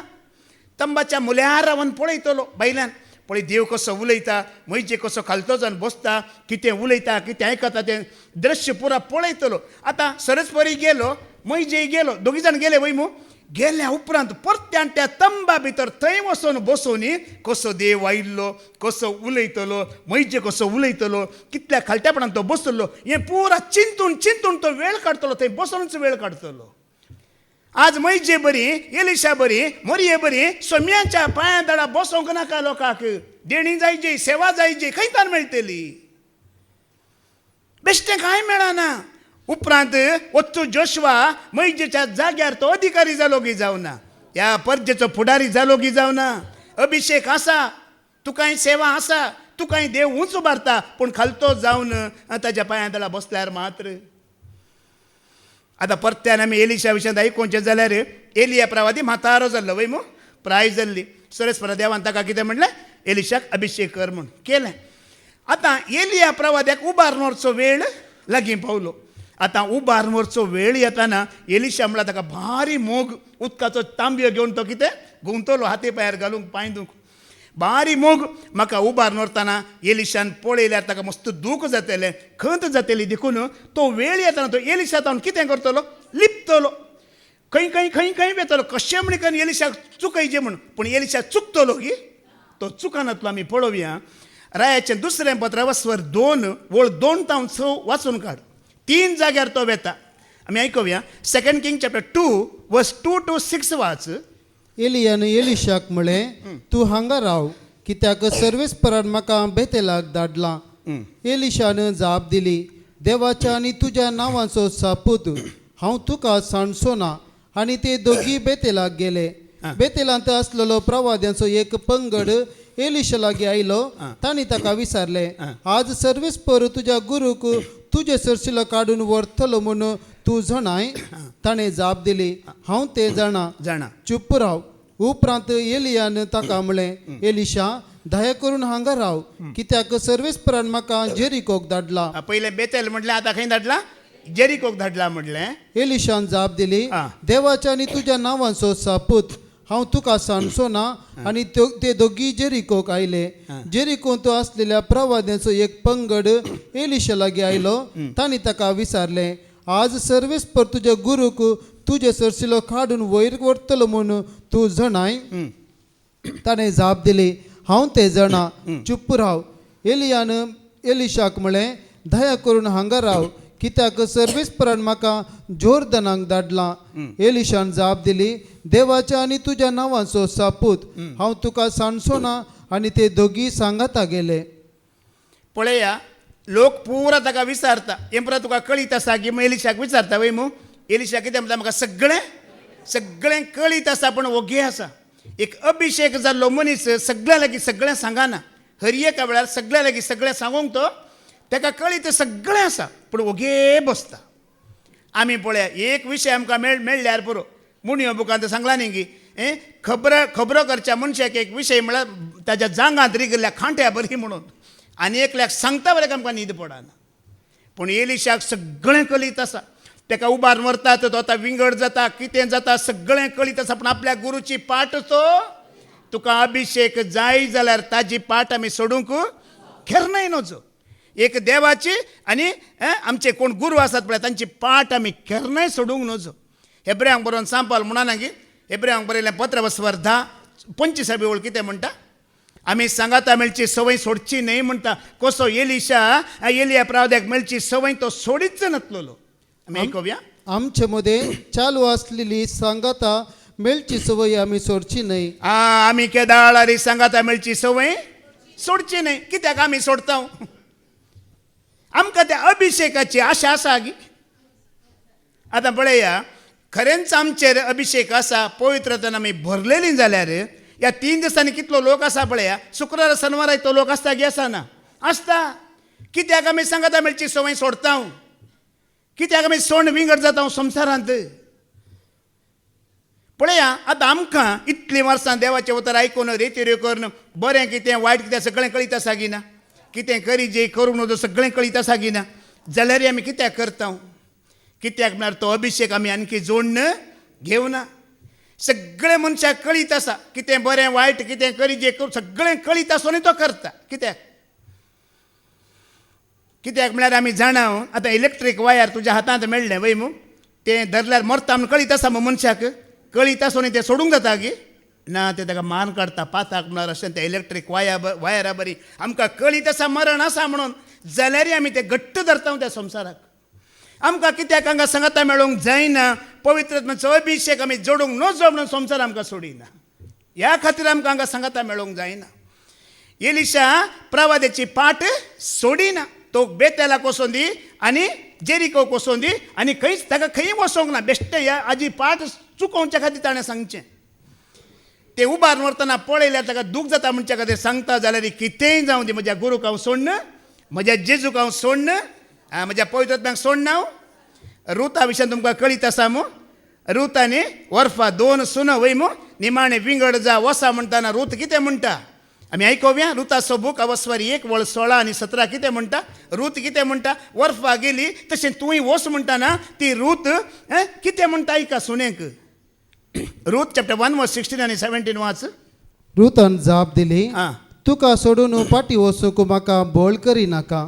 तंबाच्या मुल्यार रावन पळयतलो भायल्यान. पळय देव कसो उलयता, मैजे कसो खालतो जावन बसता, कितें उलयता, कितें आयकता तें दृश्य पुरा पळयतलो. आतां सरस्परी गेलो, मैजे गेलो, दोगी जाण गेले वय मू. गेल्या उपरांत परत्यान त्या तंबा भितर थंय वचून बसोनी कसो देव आयिल्लो, कसो उलयतलो, मैजे कसो उलयतलो, कितल्या खालत्यापणान तो बसतलो, हें पुरा चिंतून चिंतून तो वेळ काडटलो, थंय बसूनच वेळ काडटलो. आज मैजे बरी, एलिशा बरी, मोरये बरी, सोम्याच्या पांयदळा बसोंक नाका लोकांक. देणी जायची, सेवा जायची, खंयतान मेळटली? बेश्टें कांय मेळना. उपरांत वचू जोशुआ मैजेच्या जाग्यार तो अधिकारी जालो की जावना, ह्या परजेचो फुडारी जालो की जावना. अभिषेक आसा, तुकाय सेवा आसा, तुकाय देव उंच उबारता, पूण खालतो जावन ताच्या पांयदळा बसल्यार मात्र. आतां परत्यान आमी एलिशा विशयात आयकोवचें जाल्यार एलिया प्रवादी म्हातारो जाल्लो वय मू, प्राय जाल्ली. सरस्वरा देवान ताका कितें म्हणलें? एलिशाक अभिषेक कर म्हूण केलें. आतां एलिया प्रवाद्याक उबारनोरचो वेळ लागीं पावलो. आतां उबारनोरचो वेळ येताना एलिशा म्हणला ताका भारी मोग उदकाचो तांबयो घेवन तो कितें गुंवतलो हाती पांयार घालूंक पांयदूंक. भारी मोग म्हाका उबार नोरतना एलिशान पळयल्यार ताका मस्त दूख जातलें, खंत जातली. देखून तो वेळ येताना तो एलिशा तावन कितें करतलो? लिपतलो, खंय खंय खंय खंय वेतलो, कशें म्हण करून एलिशाक चुकयचें म्हूण. पूण एलिशा चुकतलो की तो चुकानातलो. आमी पळोवया रायाचें दुसरें पत्र अवस्वर 2 वळ 2 तावन 6 वाचून काड. 3 जाग्यार तो वेता. आमी आयकुया. 2 किंग चॅप्टर 2 वर्स 2 to 6 वाच. एलियान एलिशाक म्हळें, तूं हांगा राव, कित्याक सर्वेस्परान म्हाका बेतेलाक धाडलां. एलिशान जाप दिली, देवाच्या आनी तुज्या नांवाचो सापूत हांव तुका सांडचो ना. आनी ते दोगी बेतेलाक गेले. बेतेलांत आसलेलो प्रवाद्यांचो एक पंगड एलिशा लागीं आयलो. तांणी ताका विचारलें, आज सर्वेस्पर तुज्या गुरूक तुजे सरशिलो काडून व्हरतलो म्हूण तूं जाणाय? ताणें जाप दिली, हांव ते जाणा, चुप राव. उपरांत एलियान ताका म्हळें, एलिशा दया करून हांगा राव, कित्याक सर्वेस्परान म्हाका जेरिकोक धाडला. पयलें बेतेल म्हटलें, आतां खंय धाडला? जेरिकोक धाडला म्हटलें. एलिशान जाप दिली, देवाच्या आनी तुज्या नांवाचो सापूत हांव तुका सांडचो ना. आनी ते दोगी जेरिकोक आयले. जेरिकोंत आसलेल्या प्रवाद्यांचो एक पंगड एलिशा लागीं आयलो. तांणी ताका विचारलें, आज सर्वेस्पर तुज्या गुरूक तुजे सरशिलो काडून वयर व्हरतलो म्हूण तूं जाणाय? ताणें जाप दिली, हांव ते जाणा, चुप राव. एलियान एलिशाक म्हळें, दया करून हांगा राव, कित्याक सर्वेस्परान म्हाका जोर्दनाक धाडलां. एलिशान जाप दिली, देवाच्या आनी तुज्या नांवाचो सापूत हांव तुका सांडचो ना. आनी ते दोगी सांगाता गेले. पळया, लोक पुरा ताका विचारता, हें पुरा तुका कळीत आसा की? मग एलिशाक विचारता वय मू. एलिशा कितें म्हणटा? म्हाका सगळें कळीत आसा, पूण ओगे आसा. एक अभिषेक जाल्लो मनीस सगळ्या लागीं सगळें सांगना. हर एका वेळार सगळ्या लागीं सगळें सांगूंक तो ताका कळीत सगळें आसा, पूण ओगे बसता. आमी पळया, एक विशय आमकां मेळ्ळ्यार पुरो. मुणयो बुकांत सांगला न्ही की खबरो करच्या मनशाक एक विशय म्हळ्यार ताच्या जांगांत रिगल्या खांट्या बरी म्हणून. आनी एकल्याक सांगता बरें आमकां न्हीद पडना. पूण एलिशाक सगळें कळीत आसा. ताका उबार मरता तो आतां विंगड जाता, कितें जाता सगळें कळीत आसा. पूण आपल्या गुरूची पाट तो तुका अभिशेक जाय जाल्यार ताजी पाट आमी सोडूंक खेरनाय नजो. एक देवाची आनी आमचे कोण गुरू आसात पळय तांची पाट आमी केन्नाय सोडूंक नजो. हेब्र्यांक बरोवन सांपाल म्हणना गी हेब्र्यांक बरयलें पत्र बसवर 10:25 वेळ कितें म्हणटा, आमी सांगाता मेळची संवय सोडची न्हय म्हणटा. कसो एलिया प्रावद्याक मेळची संवय तो सोडीच नासलो. आमी आयकुया. आमचे मध्ये चालू असलेली सांगाता मेलची सवय आम्ही सोडची नाही. आमी केदाळारी सांगाता मेळची संवय सोडची न्हय. कित्याक आमी सोडता? आमकां त्या अभिशेकाची आशा आसा गी. आतां पळया, खरेंच आमचेर अभिशेक आसा, पवित्रतान आमी भरलेलीं जाल्यार ह्या 3 दिसांनी कितलो लोक आसा पळया. शुक्रार शनिवार तो लोक आसता गी आसना? आसता. कित्याक आमी सांगाता मेळची संवय सोडता? कित्याक आमी सोडून विंगड जाता संवसारांत? पळया, आतां आमकां इतलीं वर्सां देवाचें उतर आयकून रेत्यो करून बरें कितें वायट कितें सगळें कळीत आसा गी ना? कितें करी जे करूंक नजो सगळें कळीत आसा गी ना? जाल्यार आमी कित्याक करता? कित्याक म्हळ्यार तो अभिशेक आमी आणखी जोडून घेवना. सगळें मनशाक कळीत आसा कितें बरें वायट कितें करी जे करूं सगळें कळीत आसूनय तो करता. कित्याक म्हळ्यार आमी जाणा आतां इलेक्ट्रीक वायर तुज्या हातांत मेळ्ळें वय मू तें धरल्यार मरता म्हूण कळीत आसा मू मनशाक. कळीत आसूनय तें सोडूंक जाता गी ना? तें ताका मान काडटा पाताक म्हळ्यार अशें तें इलेक्ट्रीक वायरा बरी आमकां कळीत आसा मरण आसा म्हणून जाल्यार आमी तें घट्ट धरता त्या संवसाराक. आमकां कित्याक हांगा सांगाता मेळोंक जायना? पवित्रत्वाचो अभिशेक आमी जोडूंक नजो म्हणून संवसार आमकां सोडिना. ह्या खातीर आमकां हांगा सांगाता मेळोंक जायना. एलिशा प्रवाद्याची पाट सोडिना. तो बेतेलाक वचोन दी आनी जेरिकोक वचोन दी आनी खंयच ताका खंय वचोंक ना. बेश्टे ह्या हाजी पाट चुकोवच्या खातीर ताणें सांगचें. ते उबार व्हरतना पळयल्यार ताका दूख जाता म्हणच्या खातीर सांगता जाल्यार कितेंय जावं दी म्हज्या गुरूक हांव सोडना, म्हज्या जेजूक हांव सोडना, म्हज्या पवित्रत्म्याक सोडना. रुता विशयान तुमकां कळीत आसा मू? रूत आनी वर्फा 2 सुनो वय मू निमाणे विंगड जा वसा म्हणटाना रूत कितें म्हणटा आमी आयकुया. रुताचो बूक अवस्वारी 1:16 आनी 17 कितें म्हणटा? रूत कितें म्हणटा? वर्फा गेली तशें तुंय वच म्हणटाना ती रूत कितें म्हणटा आयका सुनेक. रूत चॅप्टर 1:16 आनी 17 वाच. रुतान जाप दिली, आं तुका सोडून पाटी वचूंक म्हाका बळ करिनाका.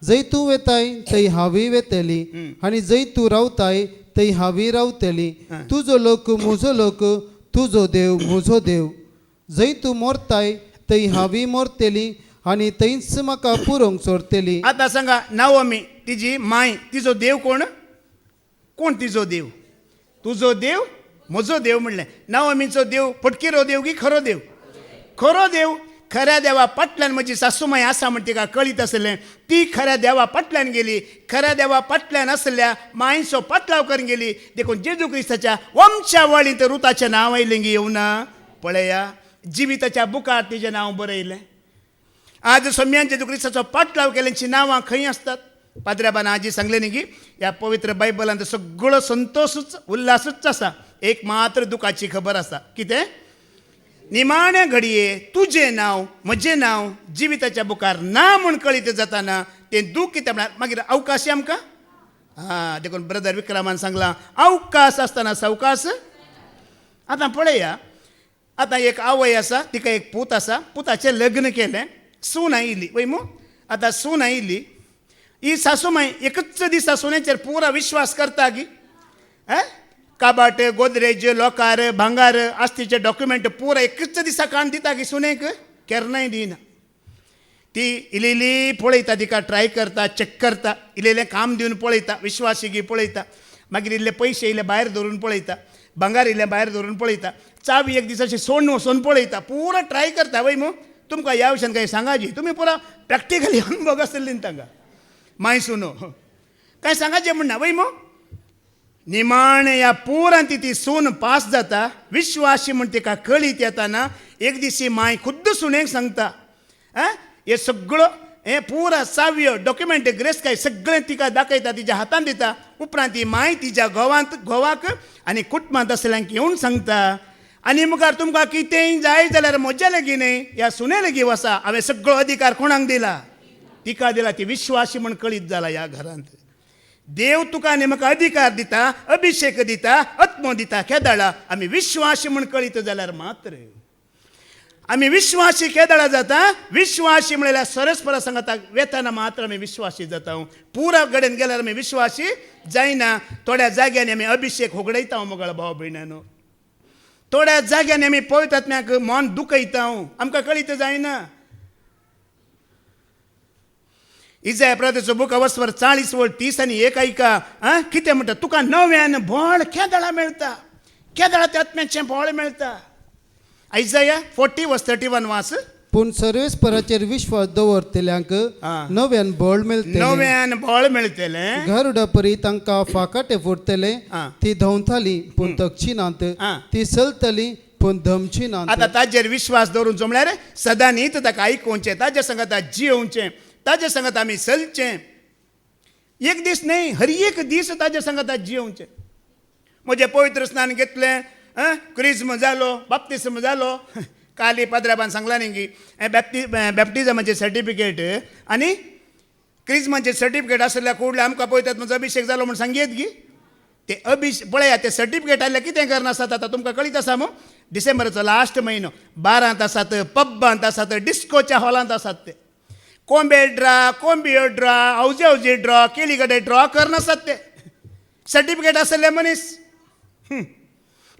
जंय तूं वेताय थंय हांवी वेतली आनी जंय तूं रावताय थंय हांवी रावतली. तुजो लोक म्हजो लोक, तुजो देव म्हजो देव. जंय तूं मोरताय थंय हांवी मोरतली आनी थंयच म्हाका पुरोंक सोडतली. आतां सांगा, नाओमी तिजी माय तिजो देव कोण? कोण तिजो देव? तुजो देव म्हजो देव म्हणलें. नाओमीचो देव फटकिरो देव की खरो देव? खरो देव. खऱ्या देवा फाटल्यान म्हजी सासूमाय आसा म्हण तिका कळीत आसलें. ती खऱ्या देवा फाटल्यान गेली. खऱ्या देवा फाटल्यान आसल्या मायेचो पाटलाव करून गेली. देखून जेजू क्रिस्ताच्या वंशावळींत रुताचें नांव आयलें गी येवना? पळया, जिविताच्या बुकार तिजें नांव बरयलें. आज सोम्यान जेजू क्रिस्ताचो पाटलाव केल्यांची नांवां खंय आसतात? पाद्र्याबान आजी सांगलें न्ही की ह्या पवित्र बायबलांत सगळो संतोषूच उल्हासूच आसा. एक मात्र दुखाची खबर आसा. कितें? निमाण्या घडये तुजें नांव म्हजें नांव जिविताच्या बुकार ना म्हूण कळीत जाताना तें दूख कितें म्हळ्यार मागीर अवकाश आमकां. देखून ब्रदर विक्रमान सांगलां अवकाश आसतना सावकाश. आतां पळया, आतां एक आवय आसा तिका एक पूत आसा. पुताचें लग्न केलें. सून आयिल्ली वय मू. आतां सून आयिल्ली ही सासूमाय एकच दिसा सुनेचेर पुरा विश्वास करता गी. काबाट गोदरेज लोकार भांगार आस्तीचे डॉक्युमेंट पुरा एकच दिसा काण दिता गी सुनेक? केन्नाय दिना. ती इल्ली पळयता, तिका ट्राय करता, चॅक करता, इल्लें काम दिवन पळयता, विश्वास गी पळयता, मागीर इल्ले पयशे इल्ले भायर धरून पळयता, भांगार इल्लें भायर धरून पळयता, चावी एक दिसाची सोडून वचून पळयता, पुरा ट्राय करता. वय मू तुमकां ह्या विशयान काही सांगाजी? तुमी पुरा प्रॅक्टिकली अनुभव आसतली तांकां माय सुनो काय सांगाचें म्हणना. वय मू निमाणे ह्या पुरान ती सून पास जाता. विश्वासी म्हण तिका कळीत येताना एक दिसी माय खुद्द सुनेक सांगता हे सगळो हें पुरा साव्य डॉक्युमेंट ग्रेस काय सगळें तिका दाखयता, तिच्या हातान दिता. उपरांत ती माय तिच्या घोवाक आनी कुटुंबांत आसल्यांक येवन सांगता आनी मुखार तुमकां कितेंय जाय जाल्यार म्हज्या लेगीत न्हय ह्या सुने लेगीत वसा. हांवें सगळो अधिकार कोणाक दिला? तिका दिला ती विश्वासी म्हण कळीत जाला ह्या घरांत. देव तुका नेमका अधिकार दिता, अभिषेक दिता, आत्मो दिता केदाळा आमी विश्वासी म्हण कळीत जाल्यार मात्र आमी विश्वासी केदाळा जाता. विश्वासी म्हणल्यार सरस्परा सांगता वेताना मात्र आमी विश्वासी जाता. पुरा कडेन गेल्यार आमी विश्वासी जायना. थोड्या जाग्यांनी आमी अभिषेक होगडयता मोगळ भाव भयणानो. थोड्या जाग्यांनी आमी पवित्र आत्म्याक मन दुखयता. आमकां कळीत जायना. इजाया प्रदेशो बुक अवस्वर 40:30 ऐका. कितें म्हणटा तुका नव्यान बळ केदाळा मेळटा. केदाळा त्या आत्म्याचें बळ मेळटा. इजाया 40:31 वाच. पूण सर्वेस्पराचेर विश्वास दवरतल्यांक नव्यान बळ मेळटलें. नव्यान बळ मेळटलें. गरुडा परी तांकां फाकाटे फुटतले. ती धांवताली पूण थकचिनात. ती चलतली पूण दमचिनात. आतां ताजेर विश्वास दवरूंचो म्हळ्यार सदां न्हीत ताका आयकुचें, ताजे सांगता जियोवचें, ताजे सांगत आमी चलचें. एक दीस न्हय, हर एक दीस ताजे सांगता जियोवचें. म्हजें पवित्र स्नान घेतलें, क्रिस्म जालो, बाप्तिस्म जालो. काली पाद्राबान सांगला न्ही की बॅप्टिजमाचें सर्टिफिकेट आनी क्रिस्माचें सर्टिफिकेट आसल्या कुडले आमकां पळयतात म्हजो अभिषेक जालो म्हूण सांगयत गी. ते पळया ते सर्टिफिकेट आसल्यार कितें करना आसात आतां तुमकां कळीत आसा मू. डिसेंबराचो लास्ट म्हयनो 12 आसात, पब्बांत आसात, डिस्कोच्या हॉलांत आसात. ते कोंबे ड्रा, कोंबियो ड्रा, औजे ड्रॉ, केळीगडे ड्रॉ करनासतात. ते सर्टिफिकेट आसले मनीस.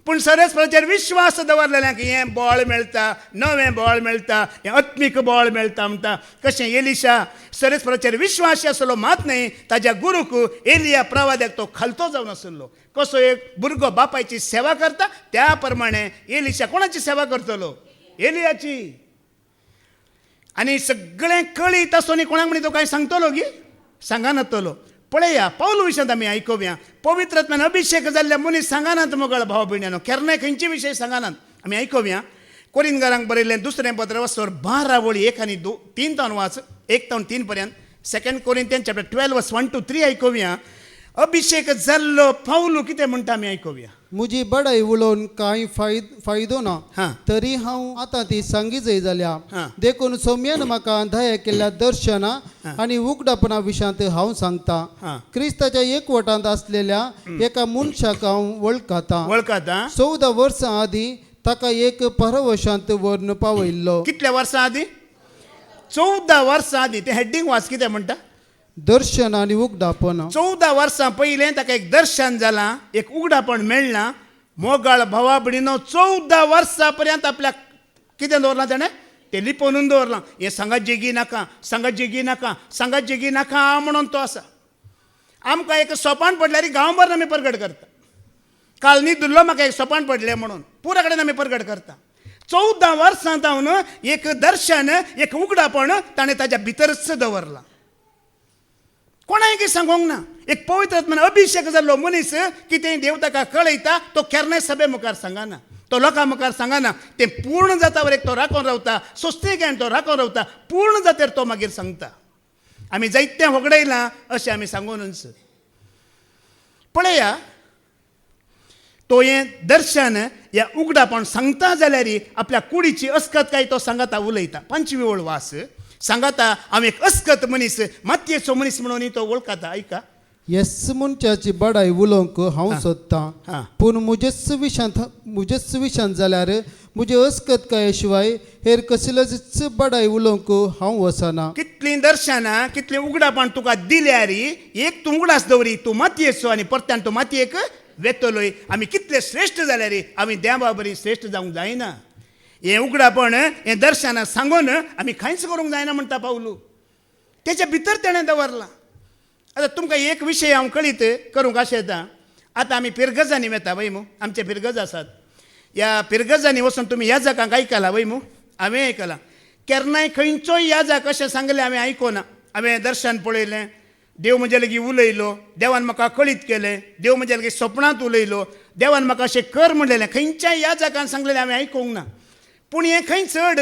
पूण सरस्वतीचेर विश्वास दवरलेल्यांक हें बळ मेळटा, नवें बळ मेळटा, हें आत्मीक बळ मेळटा म्हणटा. कशें एलिशा सरस्वतीचेर विश्वास आसलो मात न्हय, ताज्या गुरूक एलिया प्रवाद्याक तो खालतो जावन आसलो. कसो एक भुरगो बापायची सेवा करता त्या प्रमाणे एलिशा कोणाची सेवा करतलो? एलियाची. आनी सगळें कळीत आसोनी कोणाक म्हणी तो कांय सांगतलो गी? सांगानातलो. पळया पावल विशयांत आमी आयकुया. पवित्र आत्म्यान अभिषेक जाल्ल्या मनीस सांगानात मोगळ भाव भयणानो. केन्नाय खंयचे विशय सांगानात. आमी आयकुया. कोरिंथकारांक बरयल्लें दुसरें पत्र वचोर 12 वळी 1 आनी 3 तावन वाच. 1 तावन 3 पर्यंत. 2 कोरिंथियन्स चॅप्टर 12 1-3 आयकुया. अभिषेक जाल्लो पावलू कितें म्हणटा आमी आयकुया. म्हजी बडाई उलोवन कांय फायदो ना, तरी हांव आतां ती सांगी जय जाल्या. देखून सौम्यान म्हाका दया केल्ल्या दर्शना आनी उगडापणा विशयांत हांव सांगता. क्रिस्ताच्या एकवटांत आसलेल्या एका मनशाक हांव वळखता. 14 वर्सां आदीं ताका एक परवशांत व्हरून पावयल्लो. कितल्या वर्सां आदीं? 14 वर्सां आदीं. ते हेडिंग वाच कितें म्हणटा? दर्शन आनी उगडापण. 14 वर्सां पयलें ताका एक दर्शन जालां, एक उगडापण मेळ्ळां. मोगाळ भावा भयणीनो 14 वर्सां पर्यंत आपल्याक कितें दवरलां ताणें? ते लिपोवन दवरलां. हें सांगात जेगी नाका, सांगात जेगी नाका, सांगात जेगी नाका म्हणून तो आसा. आमकां एक सोपान पडल्यार गांवभर आमी प्रगट करता. काल न्हिदुल्लो म्हाका एक सोपान पडलें म्हणून पुरा कडेन आमी प्रगट करता. 14 वर्सां जावन एक दर्शन, एक उगडापण ताणें ताज्या भितरच दवरलां. कोणाय कितें सांगोंक ना. एक पवित्र आत्म्यान अभिषेक जाल्लो मनीस कितें देव ताका कळयता तो केन्नाय सभे मुखार सांगना, तो लोकां मुखार सांगना. तें पूर्ण जाता वरेक तो राखून रावता. सोस्तेग्यान तो राखून रावता. पूर्ण जातेर तो मागीर सांगता. आमी जायतें होगडयलां अशें आमी सांगूनच पळया. तो हें दर्शन ह्या उगडापण सांगता जाल्यार आपल्या कुडीची अस्कत काय तो सांगता उलयता. 25 ओळ वास सांगता हांव एक अस्कत मनीस, मातयेचो मनीस म्हणून तो वळखता. ऐका. येस मनशाची बडाई उलोवंक हांव सोदतां, पूण म्हजेच विशांत जाल्यार म्हजे अस्कत काय शिवाय हेर कसलेच बडाई उलोवंक हांव वचना. कितलीं दर्शनां, कितलीं उगडापण तुका दिल्यार एक तूं उगडास दवरी, तूं मातयेचो आनी परत्यान तूं मातयेक वेतलोय. आमी कितले श्रेश्ठ जाल्यार आमी देवा बरोबर श्रेश्ठ जावंक जायना. हें उगडापण, हें दर्शनां सांगून आमी कांयच करूंक जायना म्हणटा पावलू. तेच्या भितर तेणें दवरलां. आतां तुमकां एक विशय हांव कळीत करूंक आशेता. आतां आमी पिरगजांनी वेता वय मू. आमचे पिरगज आसात. ह्या पिरगजांनी वचून तुमी याजकांक आयकलां वय मू? हांवें आयकलां. केन्नाय खंयचोय याजक अशें सांगलें हांवें आयकोना. हांवें दर्शन पळयलें, देव म्हजे लागीं उलयलो, देवान म्हाका कळीत केलें, देव म्हजे लागीं सपनांत उलयलो, देवान म्हाका अशें कर म्हणलेलें. खंयच्याय याजकान सांगलेलें हांवें आयकूंक ना. पूण हें खंय चड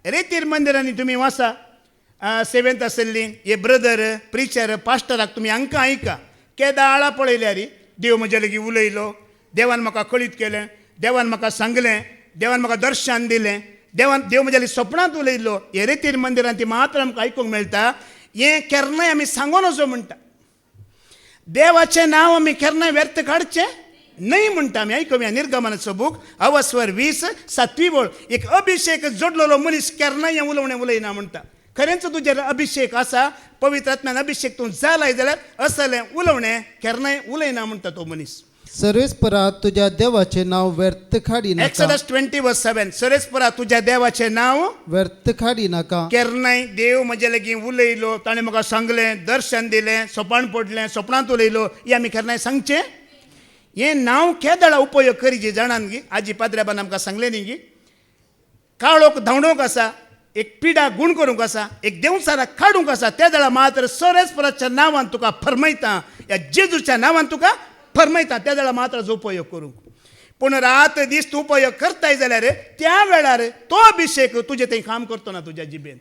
रेतीर मंदिरांनी तुमी वचा, सेवेंत आसली हे ब्रदर प्रिचर पास्टराक तुमी हांकां आयका. केदाळा पळयल्यार देव म्हजे लागीं उलयलो, देवान म्हाका कळीत केलें, देवान म्हाका सांगलें, देवान म्हाका दर्शन दिलें, देव म्हजे लागीं सपनांत उलयलो. हे रेतीर मंदिरांत ती मात्र आमकां आयकूंक मेळटा. हे केन्नाय आमी सांगून वचो म्हणटा. देवाचें नांव आमी केन्नाय व्यर्थ काडचें न्हय म्हणटा आमी. आयकुया निर्गमनाचो बूक 20:7 बोळ. एक अभिषेक जोडलेलो मनीस केन्नाय हें उलोवणें उलयना म्हणटा. खरेंच तुजेर अभिषेक आसा, पवित्र आत्म्यान अभिषेक तूं जालाय जाल्यार असलें उलोवणें केन्नाय उलयना म्हणटा तो मनीस. सर्वेस्परा तुझ्या देवाचे नाव व्यर्थ काडी नाका. एक्सोडस 20:7. सर्वेस्परा तुज्या देवाचें नांव व्यर्थ काडी नाका. केन्नाय देव म्हजे लागीं उलयलो, ताणें म्हाका सांगलें, दर्शन दिलें, सोपान पडलें, सोपनांत उलयलो, हें आमी केन्नाय सांगचें. हें नांव केदळा उपयोग करीचे जाणान गी. आजी पाद्र्याबान आमकां सांगलें न्ही गी. काळोख धांवडोवंक आसा, एक पिडा गूण करूंक आसा, एक देवसाराक काडूंक आसा, त्या दळा मात्र सर्वेस्पराच्या नांवान तुका फरमायता, या जेजूच्या नांवान तुका फरमायता, त्या दळा मात्राचो उपयोग करूंक. पूण रात दीस तूं उपयोग करताय जाल्यार त्या वेळार तो अभिषेक तुजे थंय काम करतो ना तुज्या जिबेंत.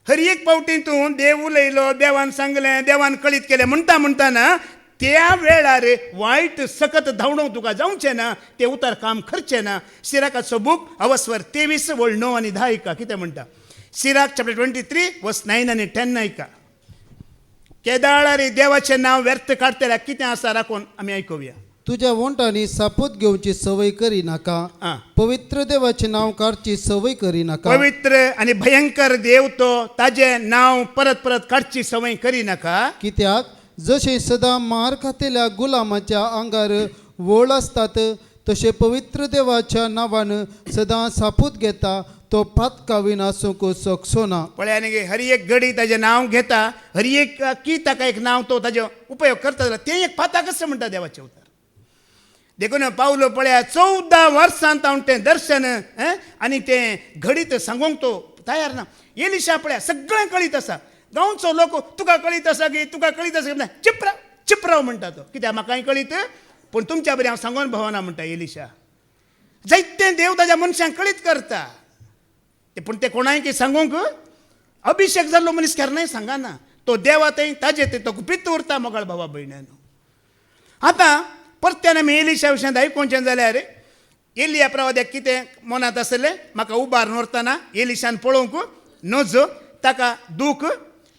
हर एक पावटी तूं देव उलयलो, देवान सांगलें, देवान कळीत केलें म्हणटा म्हणटाना त्या वेळार वायट सकत धांवडोवंक तुका जावचें ना, ते उतार काम करचें ना. सिराकाचो बूक 23:9 आनी 10 ऐका कितें म्हणटा. सिराक चॅप्टर 23:9 आनी 10 ऐका. केदाळा रे देवाचें नांव व्यर्थ काडटल्यार कितें आसा राखून आमी आयकुया. तुझ्या वंटांनी सापूत घेवची सवय करी नाका. पवित्र देवाचे नाव काडची सवय करी नाका. पवित्र आनी भयंकर देव तो, ताजें नांव परत परत काडची सवय करी नाका. कित्याक जशे सदां मार खातेल्या गुलामाच्या आंगार वळ आसतात, तशे पवित्र देवाच्या नांवान सदां सापूत घेता तो पातकावीन आसूंक शकचो ना. पळय आनी हर एक घडी ताजें नांव घेता, हर एक की ताका एक नांव तो ताजो उपयोग करता जाल्यार तें एक पाता कशें म्हणटा देवाचें उतर. देखून पावलो पळया 14 वर्सांत हांव तें दर्शन आनी तें घडीत सांगूंक तो तयार ना. एलिशा पळया सगळें कळीत आसा, गांवचो लोक तुका कळीत आसा गे, तुका कळीत आसा गे, चिपराव चिपराव म्हणटा तो. कित्याक म्हाकाय कळीत पूण तुमच्या बरें हांव सांगोन भोवना म्हणटा एलिशा. जायतें देव ताज्या मनशांक कळीत करता, पूण ते कोणाय सांगूंक अभिषेक जाल्लो मनीस केन्नाय सांगना. तो देवा थंय ताजे थंय तो गुपीत उरता मोगाळ भावा भयण्यानो. आतां परत्यान आमी एलिशा विशयांत आयकुचें जाल्यार एलिया प्रवाद्याक कितें मनांत आसलें, म्हाका उबारून व्हरतना एलिशान पळोवंक नजो, ताका दूख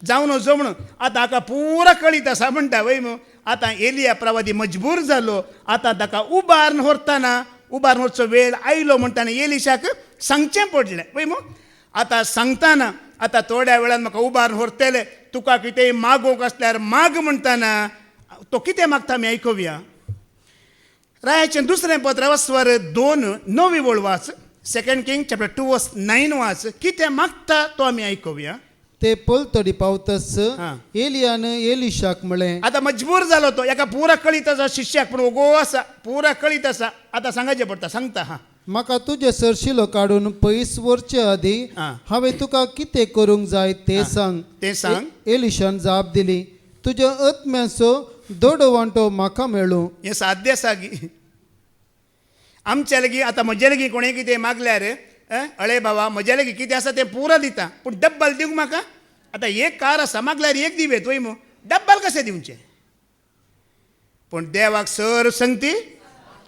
जावं नजो म्हणून. आतां हाका पुरा कळीत आसा म्हणटा वय मू. आतां एलिया प्रवादी मजबूर जालो. आतां ताका उबारून व्हरतना उबारून व्हरचो वेळ आयलो म्हणटाना एलिशाक सांगचें पडलें वय मू. आतां सांगताना आतां थोड्या वेळान म्हाका उबारून व्हरतले, तुका कितेंय मागोवंक आसल्यार माग म्हणटाना तो कितें मागता आमी आयकुया. रायाचें दुसरें पत्र 2:9 वळ वाच. 2 किंग चॅप्टर 2:9 वाच. कितें मागता तो आमी आयकुया. ते पलतडी पावतस एलियान एलिशाक म्हळें. आतां मजबूर जालो तो, एका पुरा कळीत आसा शिश्याक, पूण ओगो आसा, पुरा कळीत आसा. आतां सांगाचें पडटा, सांगता हा. म्हाका तुजे सरशिलो काडून पयस व्हरचे आदी हांवें तुका कितें करूंक जाय तें सांग. तें सांग. एलिशान जाप दिली, तुज्या आत्म्याचो दोडो वांटो म्हाका मेळूं. हें साध्य आसा गी. आमच्या लागीं आतां म्हजे लागीं कोणें कितें मागल्यार अळे बाबा म्हजे लागीं कितें आसा तें पुरो दिता, पूण डब्बल दिवंक म्हाका. आतां एक कार आसा, मागल्यार एक दिवेत वय मू, डब्बल कशें दिवचें. पूण देवाक सर संगती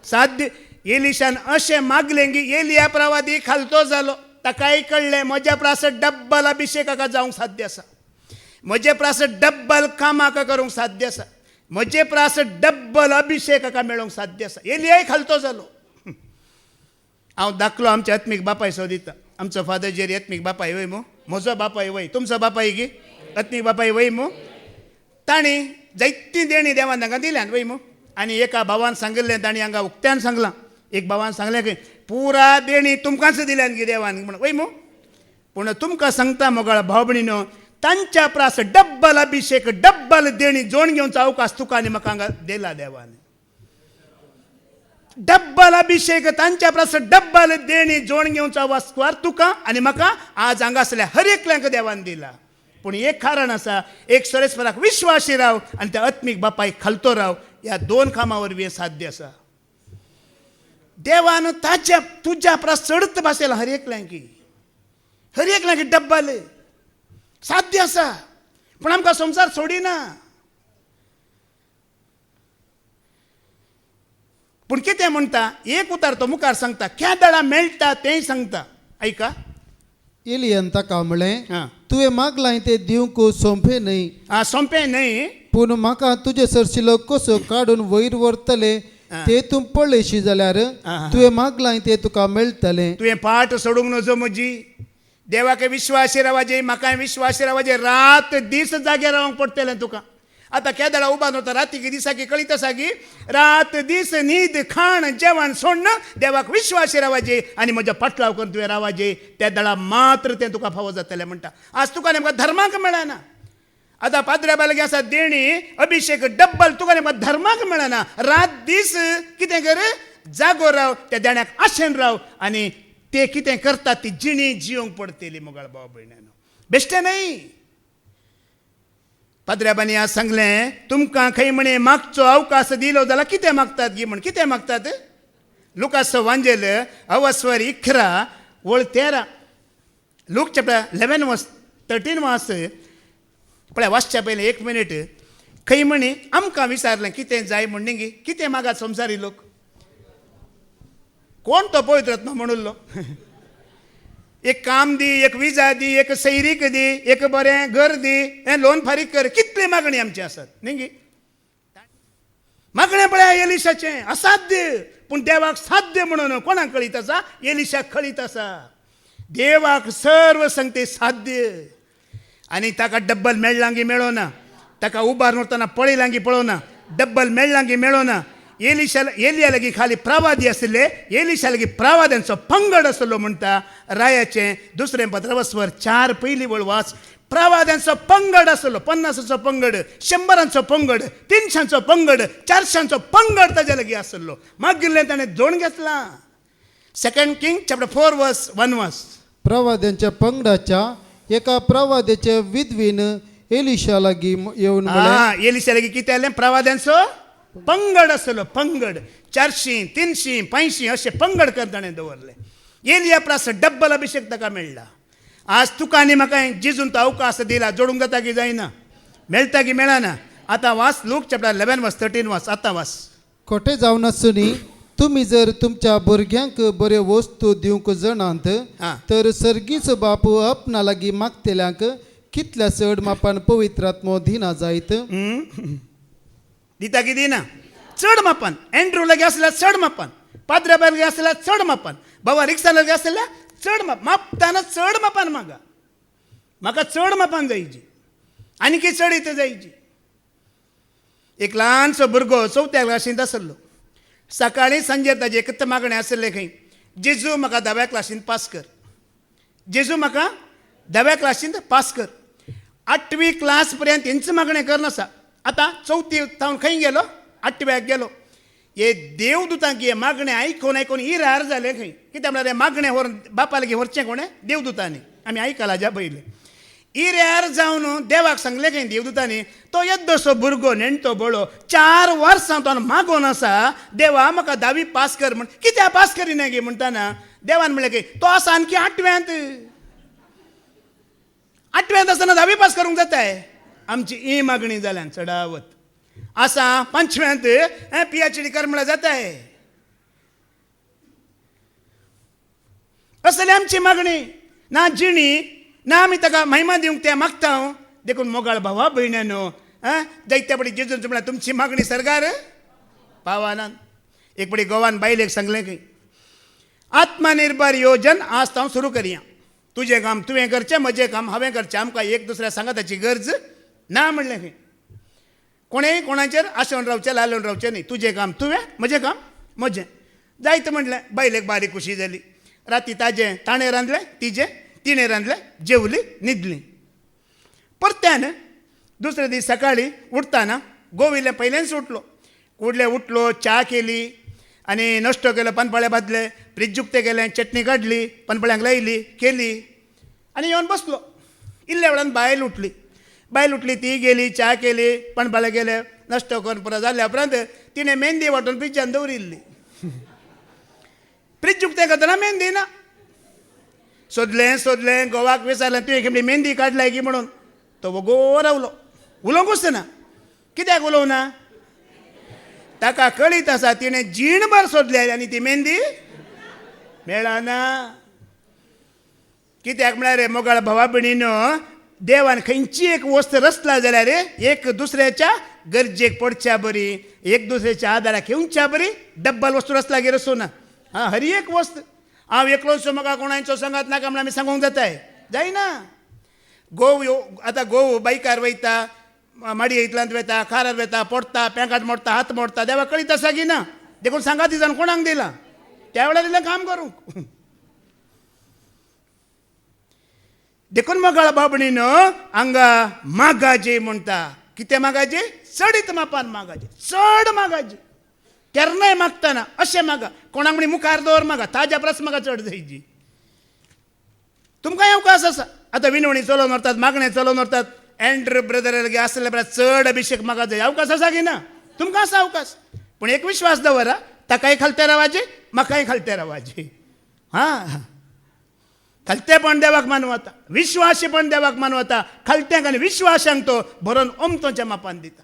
साध्य. एलिशान अशें मागलें की एलिया प्रवादी खालतो जालो. ताकाय कळ्ळें म्हज्या प्रासत डब्बल अभिशेकाक जावंक साध्य आसा, म्हजे प्रासत डब्बल कामाक करूंक साध्य आसा, म्हजे प्रासत डब्बल अभिशेकाक मेळोवंक साध्य आसा. एलियाय खालतो जालो. हांव दाखलो आमच्या आत्मीक बापाय सो दिता. आमचो फादर जेरी आत्मीक बापाय वय मू, म्हजो बापाय वय, तुमचो बापाय गी आत्मीक बापाय वय मू. ताणी जायतीं देणी देवान तांकां दिल्यान वय मू. आनी एका भावान सांगिल्लें, ताणी हांगा उक्त्यान सांगलां. एक भावान सांगलें की पुरा देणी तुमकांच दिल्यान गी देवान म्हण वय मू. पूण तुमकां सांगता मोगाळ भाव भयणीनो, तांच्या प्रास डब्बल अभिशेक डब्बल देणी जोड घेवचो अवकाश तुका आनी म्हाका हांगा दिला देवान. डब्बल अभिषेक तांच्या प्रास डब्बल देणी जोड घेवचो वास्कवार तुका आनी म्हाका आज हांगा आसल्या हर एकल्यांक देवान दिला. पूण एक कारण आसा, एक सर्वेस्पराक विश्वासी राव आनी त्या आत्मीक बापायक खालतो राव. ह्या दोन कामां वरवीं साध्य आसा. देवान ताच्या तुज्या प्रास चडत भासेला हर एकल्यांकी, हर एकल्यांकी डब्बल साध्य आसा. पूण आमकां संवसार सोडिना. पूण कितें म्हणटा, एक उतार तो मुखार सांगता, केदळा मेळटा तेंय सांगता. ऐका. एलियान ताका म्हळें, तुवें मागलां तें दिवंक सोंपें न्हय. सोंपें न्हय. पूण म्हाका तुजे सरशिलो कसो काडून वयर व्हरतले ते तूं पळयशी जाल्यार तुवें मागलां तें तुका मेळटलें. तुवें पाट सोडूंक नजो म्हजी. देवाके विश्वासी रावाजे, म्हाका विश्वासी रावाजे. रात दीस जाग्यार रावंक पडटलें तुका. आतां केदळा उबा नव्हता राती की दिसाकी कळीत आसा की रात दीस न्हीद खाण जेवण सोडणं देवाक विश्वासी रावाजे आनी म्हज्या फाटलाव करून तुवें रावाजे. त्या दळा मात्र तें तुका फावो जातलें म्हणटा. आज तुका नेमका धर्माक मेळना. आतां पाद्र्या बालगी आसा देणी अभिषेक डब्बल तुका नेमका धर्माक मेळना. रात दीस कितें कर, जागो राव, त्या देण्याक आशेन राव आनी ते कितें करतात ती जिणी जिवंक पडटली. मोगाळ भाव भयणानो, बेश्टें न्हय. पाद्र्याबानी आज सांगलें तुमकां खंय म्हणे मागचो अवकाश दिलो जाल्यार कितें मागतात गी म्हण. कितें मागतात? लुकास वांजेल अवस्वर 11 वळ 13. लूक चॅप्टर 11:13 वाच. पळय वाचच्या पयलीं 1 मिनीट. खंय म्हणे आमकां विचारलें कितें जाय म्हण न्ही. कितें मागात संवसारी लोक? कोण तो पवित्र आत्मा म्हणुल्लो? एक काम दी, एक विजा दी, एक सैरीक दी, एक बरें घर दी, हें लोन फारीक कर. कितली मागणी आमची आसात न्ही. मागणें पळय एलिशाचें असाध्य पूण देवाक साध्य म्हणून कोणाक कळीत आसा? एलिशाक कळीत आसा. देवाक सर्व संगते साध्य. आनी ताका डब्बल मेळ्ळांगी मेळोना. ताका उबारून वतना पळयलांगी पळोवना. डब्बल मेळ्ळांगी मेळोना. एलिया लागीं खाली प्रवादी आसले, एलिशा लागीं प्रवाद्यांचो पंगड आसलो म्हणटा रायाचें 2 पत्रावस्वर 4 पयली वळ वाच. प्रवाद्यांचो पंगड आसलो. 50चो पंगड, 100चो पंगड, 300चो पंगड, 400चो पंगड ताजे लागीं आसलो. मागिल्लें ताणें जोड घेतलां. 2 किंग चॅप्टर 4:1 वाच. प्रवाद्यांच्या पंगडाच्या एका प्रवाद्याच्या विधवीन एलिशा लागीं येवन म्हळें. एलिशा लागीं कितें जालें? प्रवाद्यांचो पंगड आसलो. पंगड 400, 300, 500 अशें पंगड कर ताणें दवरले. एलिया प्लस डब्बल अभिषेक ताका मेळ्ळा. आज तुका आनी म्हाका जिजून तो अवकाश दिला. जोडूंक जाता की जायना? मेळटा की मेळना? आतां वाच. लूक चॅप्टर 11:13 वाच. आतां वाच. खोटें जावन आसुनी तुमी जर तुमच्या भुरग्यांक बऱ्यो वस्तू दिवंक जणांत तर सर्गीचो बाप आपणा लागीं मागतेल्यांक कितल्या चड मापान पवित्र आत्मो दिना जायत. दिता की दिना? चड मापान. एंड्रू लागीं आसल्यार चड मापान. पाद्र्या लागीं आसल्यार चड मापान. बाबा रिक्षा लागीं आसल्यार चड मापताना चड मापान मागा. म्हाका चड मापान जायची. आनी कितें चड इथे जायची. एक ल्हानसो भुरगो 4थ्या क्लासींत आसलो. सकाळीं सांजे ताजे एकच मागणें आसलें खंय, जेजू म्हाका 10व्या क्लासींत पास कर. जेजू म्हाका 10व्या क्लासींत पास कर. 8वी क्लास पर्यंत तेंच मागणें करनासा. आतां 4थी जावन खंय गेलो? 8व्याक गेलो. हे देवदूतांक हे मागणें आयकून आयकून इरार जालें खंय. कित्याक म्हळ्यार हें मागणें व्हरून बापा लागीं व्हरचें कोणें? देवदूतांनी. आमी आयकलां ज्या पयलें. इरार जावन देवाक सांगलें खंय देवदूतांनी, तो येद्दोसो भुरगो नेणटो बळो 4 वर्सां तो मागोन आसा. देवा म्हाका 10वी पास कर म्हण. कित्याक पास करिना गे म्हणटाना देवान म्हणलें की तो आसा आनकी 8व्यांत. 8व्यांत आसतना 10वी पास करूंक जाताय? आमची ही मागणी जाल्यान चडावत आसा. 5व्यांत PhD कर म्हळ्यार जाताय. असली आमची मागणी. ना जिणी ना आमी ताका महिमा दिवंक ते मागता. देखून मोगाळ भावा भयण्यानो, जायत्या पडी जेजून म्हळ्यार तुमची मागणी सरकार पावाना. एक पडी गोवान बायलेक सांगलें खंय, आत्मनिर्भर येवजण आज हांव सुरू करया. तुजें काम तुवें करचें, म्हजें काम हांवें करचें. आमकां एक दुसऱ्या सांगाताची गरज ना म्हणलें खंय. कोणेंय कोणाचेर आशेवन रावचें, लालोवन रावचें न्ही. तुजें काम तुवें, म्हजें काम म्हजें. जायत म्हणलें. बायलेक बारीक खुशी जाली. राती ताजें ताणें रांदलें, तिजें तिणें रांदलें, जेवली, न्हिदलीं. परत्यान दुसरे दीस सकाळीं उठताना गोविल्लें पयलेंच उठलो. कुडलें उठलो, च्या केली आनी नश्तो केलो. पानपळे बांदले, फ्रीज उक्तें केलें, चटणी काडली, पानपळ्यांक लायली, केली आनी येवन बसलो. इल्ल्या वेळान बायल उठली. बायल उठली, ती गेली, च्या केली, पानपळे गेले, नश्तो करून पुरो जाल्या उपरांत तिणें मेहंदी वांटून फ्रिजान दवरिल्ली. फ्रीज उक्तें करतना मेहंदी ना. सोदलें गोवाक विचारलें, तुवें खेपडी मेहंदी काडलाय की म्हणून. तो वगो रावलो. उलोवंकूच ना. कित्याक उलोवना? ताका कळीत आसा तिणें जीणभर सोदले आनी ती मेहंदी मेळना. कित्याक म्हळ्यार रे मोगाळ भावा भयणीनो, देवान खंयची एक वस्त रचला जाल्यार एक दुसऱ्याच्या गरजेक पडच्या बरी, एक दुसऱ्याच्या आदाराक येवच्या बरी डब्बल वस्तू रचला गे रचो ना. हां, हर एक वस्त हांव एकलोच म्हाका कोणाचो सांगात नाका म्हण आमी सांगूंक जाताय, जायना. आतां गोव बायकार वयता, माडी इतल्यांत वयता, खारार वयता, पडटा, पेंकाट मोडटा, हात मोडटा, देवा कळीत आसा की ना? देखून सांगात जाण कोणाक दिला, त्या वेळार दिलें काम करूंक. देखून मगळ बाबणीन हांगा मागाजे म्हणटा. कितें मागाजे? चडीत मापान मागाजे, चड मागाजे. केन्नाय मागतना अशें मागा, कोणाक म्हणी मुखार दवर मागा, ताज्या परस म्हाका चड जायची. तुमकांय अवकाश आसा. आतां विनवणी चलोवन व्हरतात, मागणें चलोवन व्हरतात. एंड्रू ब्रदर आसले बरें चड अभिशेक म्हाका जाय, अवकाश आसा की ना? तुमकां आसा अवकाश. पूण एक विश्वास दवरा, ताकाय खालते रावाजे, म्हाकाय खालते रावाजे. हां, खालतेपण देवाक मानवता, विश्वासीपण देवाक मानवता. खालत्यांक आनी विश्वासांक तो भरोवन ओमतोच्या मापान दिता.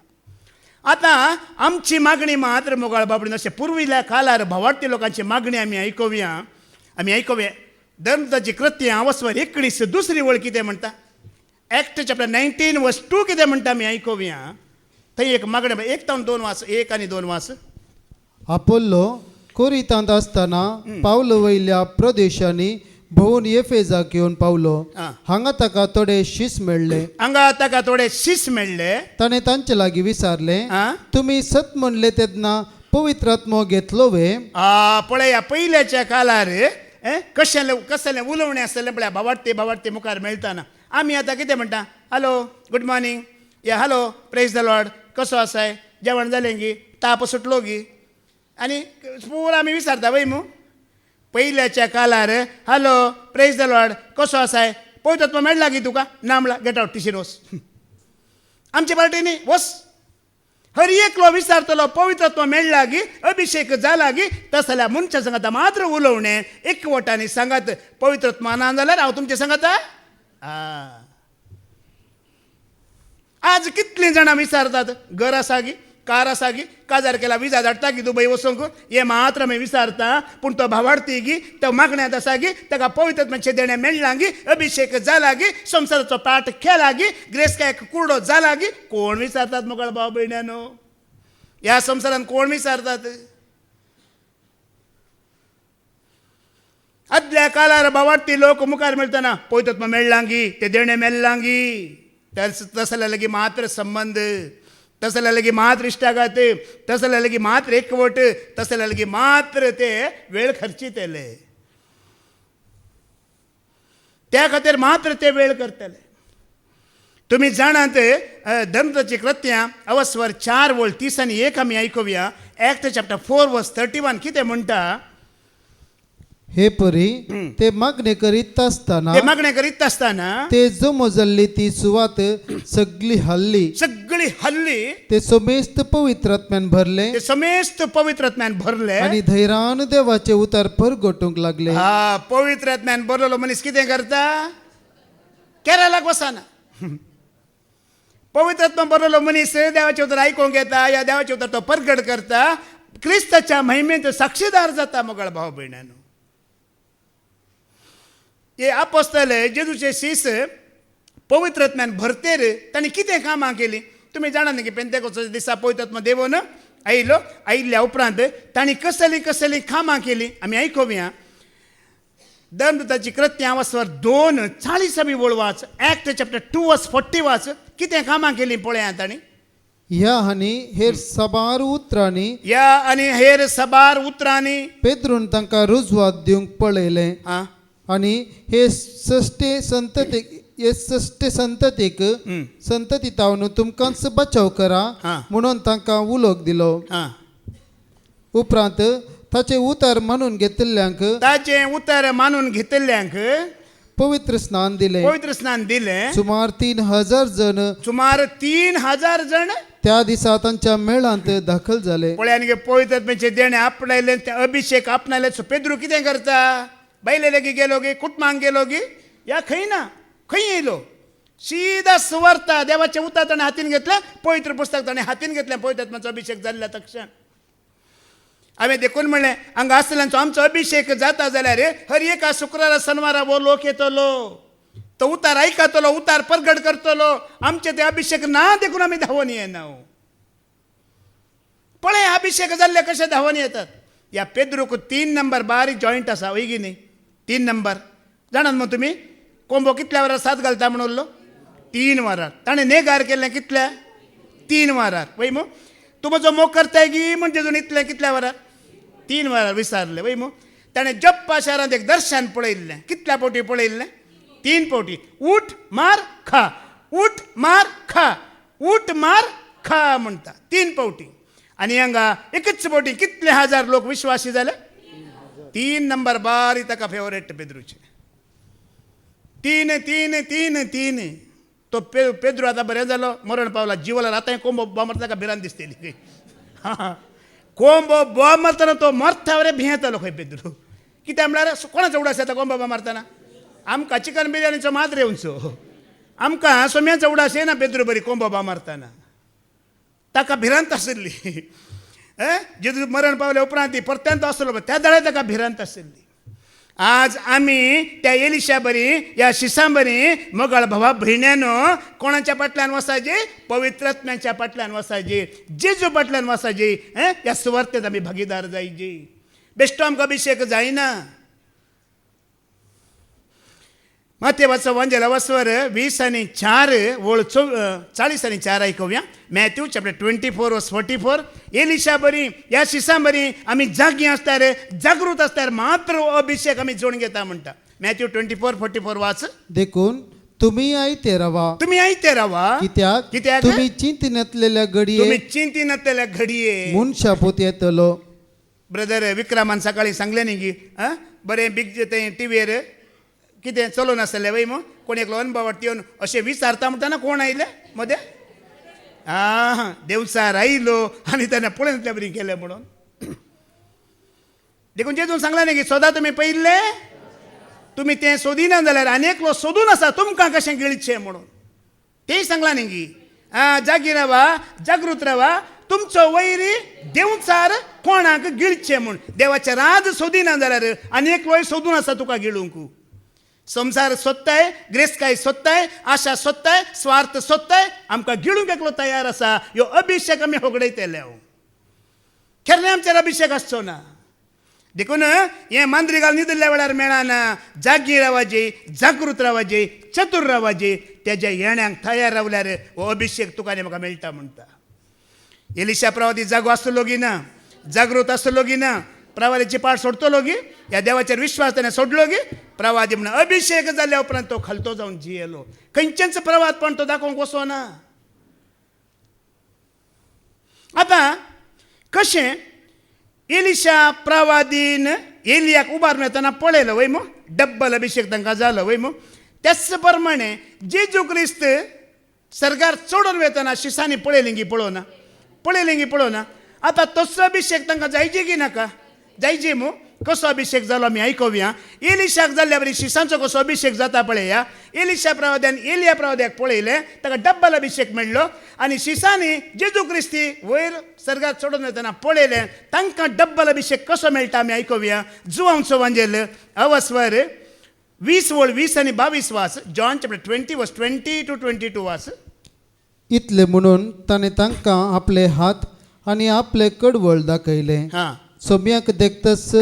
आतां आमची मागणी मात्र मोगाळ बाबडीन अशें पुर्विल्ल्या काळार भावार्थी लोकांची मागणी आमी आयकुया. धर्मताची कृत्यां वसवर 19 दुसरी वळ कितें म्हणटा? एक्ट चॅप्टर 19 वर्स 2 कितें म्हणटा आमी आयकुया. थंय एक मागणी, 1 ते 2 वास, 1 आनी 2 वास. अपोल्लो कोरितांत आसतना पावलो वयल्या प्रदेशांनी भोवून येफेजाक येवन पावलो. हांगा ताका थोडे शिस मेळ्ळे. ताणें तांचे लागीं विचारलें, तुमी सत म्हणले तेन्ना पवित्र आत्मो घेतलो वे? पळया, पयल्याच्या काळार कसलें उलोवणें आसलें पळय भावार्थी मुखार मेळटाना. आमी आतां कितें म्हणटा? हॅलो, गुड मॉर्निंग, या हॅलो, प्रेज द लॉर्ड, कसो आसाय, जेवण जालें गी, ताप सुटलो गी, आनी पूर आमी विचारता वय मू. पयल्याच्या काळार हॅलो, प्रेज द लॉर्ड, कसो आसाय, पवित्रत्व मेळ्ळा गी तुका? ना म्हणला, गेट आउट, टिशीर वस. आमचे पार्टीनी वस. हर एकलो विचारतलो, पवित्रत्व मेळ्ळा गी, अभिषेक जाला गी, तस जाल्यार मनशा सांगात मात्र उलोवणें एकवटांनी सांगात. पवित्रत्व ना जाल्यार हांव तुमचे सांगात. आज कितलीं जाणां विचारतात, घर आसा गी, कार आसा गी, काजार केला, विजा धाडटा की दुबय वचूंक, हे मात्र आमी विचारता. पूण तो भावार्थी गी, तो मागण्यांत आसा गी, ताका पवित्रत्वाचें देणें मेळ्ळां गी, अभिषेक जाला गी, संसाराचो पाठ केला गी, ग्रेस काय कुर्डो जाला गी, कोण विचारतात मोगळ भाव भयण्यानो? ह्या संवसारान कोण विचारतात? आदल्या काळार भावार्थी लोक मुखार मेळटना पवित्रत्व मेळ्ळां गी, ते देणें मेळ्ळां गी, तसले लगी मात्र संबंध, तसले लगी मात्र इश्टागत, तसले लगी मात्र एकवट, तसले लगी मात्र ते वेळ खर्चितले, त्या खातीर मात्र ते वेळ करतले. तुम्ही जाणात धर्मताची कृत्यां अवस्वर 4 वळ 30 आनी 1 आमी आयकुया. एक्ट चॅप्टर 4 वर्स 31 कितें म्हणटा? हे परी ते मागणे करीत असताना ते जमो जाल्ली ती सुवात सगळी हल्ली. ते समेस्त पवित्रात्म्यान भरले, आणि धैर्यान देवाचे उतार परगटूंक लागले. पवित्रात्म्यान भरलेलो मनीस कितें करता? केरळाक वचना. पवित्रात्मा भरलेलो मनीस देवाचे उतर आयकूंक येता, या देवाचे उतर तो परगट करता, क्रिस्ताच्या महिमेंत साक्षीदार जाता. मोगळ भाव भयणानो, हे अपोस्तल जेजूचे शिस पवित्रात्म्यान भरतेर तांणी कितें कामां केलीं तुमी जाणात न्ही? की पेंतेकोस्ताच्या दिसा पवित्रात्मा देवून आयिल्ल्या उपरांत तांणी कसली कामां केलीं आमी आयकुया. धर्मदूताची कृत्यां वचवर 2:40 वळ वाच. एक्ट चॅप्टर 2 वर्स 40 वाच. कितें कामां केलीं पळया तांणी. ह्या आनी हेर सबार उतरांनी पेद्रून तांकां रुजवात दिवंक पळयलें, आणि हे सश्टे संतती तावन तुमकांच बचाव करा म्हणून तांकां उलोक दिलो. उपरांत ताचे उतर मानून घेतिल्ल्यांक पवित्र स्नान दिलें. सुमार 3000 जण त्या दिसा तांच्या मेळांत दाखल जाले. पळयान पवित्रत्वाचे देणे आपणायले, अभिषेक आपणायले. पेद्रू कितें करता? बैले लगी गेलो गे, कुटुंबांक गेलो गे, या खंय ना, खंय येयलो, सीधा सुवार्ता देवाचे उतर ताणें हातीन घेतलें, पवित्र पुस्तक ताणें हातीन घेतलें. पवित्रात्म्याचो अभिषेक जाल्ल्या तक्षण हांवें देखून म्हणलें, हांगा आसल्यांचो आमचो अभिषेक जाता जाल्यार हर एका शुक्रारा शनवारा वो लोक येतलो. तो उतार ऐकतलो उतार प्रगट करतलो आमचे ते अभिषेक ना देखून आम्ही धावून येना पळे अभिषेक जाल्ले कशे धावून येतात या पेद्रूक 3 नंबर बारीक जॉईंट असा वय की नाही 3 नंबर जाणात मग तुम्ही कोंबो कितल्या वरार सात घालता म्हणलो 3 वरार ताणें नेगार केल्लें कितल्या 3 वरार वय मग तुमो जो मोग करताय की म्हणजे अजून इतलें कितल्या वरार 3 वरार विचारले वय मग ताणें जप्पा शारांत एक दर्शन पळयल्लें कितल्या पोटी पळयल्लें 3 पोटी उठ मार खा उठ मार खा उठ मार खा म्हणटा 3 पोटी आणि हांगा एकच पोटी कितले हजार लोक विश्वासी जाले 3 नंबर बारी ताका फेवरेट पेद्रूचे 3 तो पेद्रू आता बरें जालो मरण पावला जिवाला आतां कोंबो बोंब ताका भिरांत दिसतली कोंबो बोंब मारतना तो मरता रे भियेतलो खंय पेद्रू कित्याक म्हळ्यार कोणाचो उडास येता कोंबो बोंब मारतना आमकां चिकन बिर्याणीचो मात रेवचो आमकां सोम्याचो उडास येना पेद्रू बरी कोंबो बोंब मारतना ताका भिरांत आशिल्ली जेजू मरण पावले उपरांत ती परत्यांत आसलो त्या दाळे ताका भिरांत आशिल्ली आज आमी त्या एलिशा बरी या शिसा बरी मोगाळ भावा भयण्यानो कोणाच्या फाटल्यान वसाजे पवित्र आत्म्याच्या फाटल्यान वसाजे जेजू फाटल्यान वसाजे या सुवार्तेत आमी भागीदार जायजे बेश्टो आमकां अभिषेक जायना मातेवाचो वंजल वस्वर 20 आणि 4 वळ 40 आणि 4 ऐकूया मॅथ्यू चॅप्टर 24 वर्स 44 एलिशा बरी या शिसा बरी आम्ही जागी असतार जागृत असतार मात्र अभिषेक आम्ही जोडून घेता म्हणटा मॅथ्यू 24:44 वाच देखून तुम्ही आयते रवा कित्याक तुम्ही चिंतिनतलेल्या तुम्ही घडये चिंतिनतलेल्या घडये म्हूण शापोत येतलो ब्रदर विक्रमान सकाळी सांगले न्ही की बरें बिग ते टीव्हीर कितें चलोवन आसलें वय मग कोण एकलो अनुभवाट येवन अशें विचारता म्हणटाना कोण आयले मदें देवचार आयलो आनी तेन्ना पळयतल्या बरी केलें म्हणून देखून जेजून सांगला न्ही की सदां तुमी पयल्ले तुमी तें सोदिना जाल्यार आनी एकलो सोदून आसा तुमकां कशें गिळचें म्हणून तेंय सांगला न्ही की जागी रावा जागृत रावा तुमचो वैरी देवचार कोणाक गिळचें म्हूण देवाचें राज सोदिना जाल्यार आनी एकलोय सोदून आसा तुका गिळूंक संसार सोदताय ग्रेस्काय सोदताय आशा सोदताय स्वार्थ सोदताय आमकां गिळूंक एकलो तयार आसा ह्यो अभिषेक आमी होगडयतले केन्ना आमचेर अभिषेक आसचो ना देखून हें मांद्रिगाल न्हिदल्या वेळार मेळना जागी रावाजे जागृत रावाजे चतुर रावाजे तेज्या येण्याक तयार रावल्यार हो अभिषेक तुका आनी म्हाका मेळटा म्हणटा एलिशा प्रवादी जागो आसलो गी ना जागृत आसलो गी ना प्रवादीची पाठ सोडतलो गी या देवाचेर विश्वास ताणें सोडलो गी प्रवादी म्हणून अभिषेक जाल्या उपरांत तो खालतो जावन जियेलो खंयचेंच प्रवाद पण तो दाखोवंक वचो ना आतां कशें एलिशा प्रवादीन एलियाक उबारून येतना पळयलो वय मग डब्बल अभिषेक तांकां जालो वय मग त्याच प्रमाणे जेजू क्रिस्त सरकार चडून वेतना शिसांनी पळयलें गी पळोवना आतां तसो अभिषेक तांकां जायचे की नाका जायचे मू कसो अभिषेक जालो आमी आयकूया एलिशाक जाल्ल्या बरी शिसांचो कसो अभिषेक जाता पळया एलिशा प्रवाद्यान एलिया प्रवाद्याक पळयलें ताका डब्बल अभिषेक मेळ्ळो आनी शिसांनी जेजू क्रिस्ती वयर सर्गार चडून वतना पळयलें तांकां डब्बल अभिषेक कसो मेळटा आमी आयकूया जुवांचो वांजेल अवस्वर 20 वळ 20 आनी 22 वाच जॉन चॅप्टर 20 वर्स 20 to 22 वाच इतले म्हणून ताणें तांकां आपले हात आनी आपले कडवळ दाखयले सोम्याक देखतच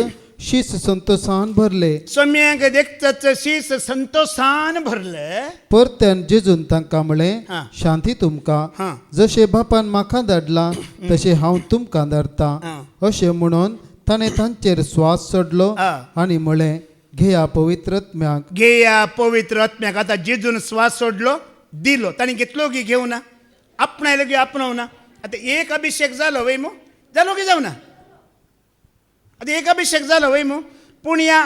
शीस संतोषान भरले सोम्याक देखतच शीस संतोषान भरले परत्यान जेजून तांकां म्हळें शांती तुमकां जशे बापान म्हाका धाडला तशें हांव तुमकां धाडटा अशें म्हणून ताणें तांचेर स्वास सोडलो आनी म्हळें घेया पवित्र आत्म्याक आतां जेजून स्वास सोडलो दिलो ताणें घेतलो की घेवना आपणायलो की आपणवना आतां एक अभिषेक जालो वय मू जालो की जावना आतां एक अभिषेक जालो वय मू पूण ह्या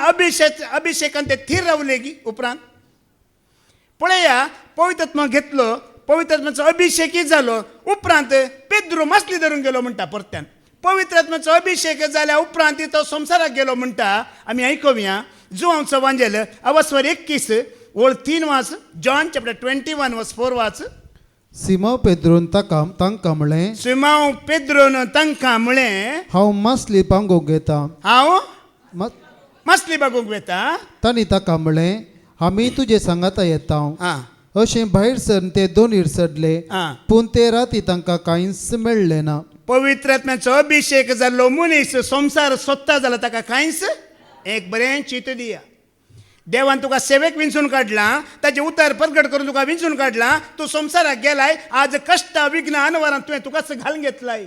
अभिषेकान ते थीर रावले की उपरांत पळया पवित्र आत्मा घेतलो पवित्र आत्म्याचो अभिषेकय जालो उपरांत पेद्रू मासली धरून गेलो म्हणटा परत्यान पवित्र आत्म्याचो अभिषेक जाल्या उपरांत तो संवसाराक गेलो म्हणटा आमी आयकूया जुवांचो वांजेल अवस्वर 21 वळ 3 वाच जॉन चॅप्टर 21 वर्स 4 वाच सिमोन पेद्रोन तांकां म्हळें सिमोन पेद्रोन तांकां म्हळें हांव मासली बांगूंक घेता हांव मासली बांगूंक वेता तांणी ताका म्हळें आम्ही तुझे सांगाता येता हां अशें भायर सरून ते दोनीर सडले हां पूण ते राती तांकां कांयच मेळ्ळें ना. पवित्र आत्म्याचो अभिषेक जाल्लो मनीस संवसार सोदता जाल्यार ताका कांयच एक बरें चित दिया. देवान तुका सेवेक विंचून काडला, ताचे उतार प्रगट करून तुका विंचून काडला, तूं संवसाराक गेलाय, आज कश्टां विघ्न अनवरां तुवें तुकाच घालून घेतलाय.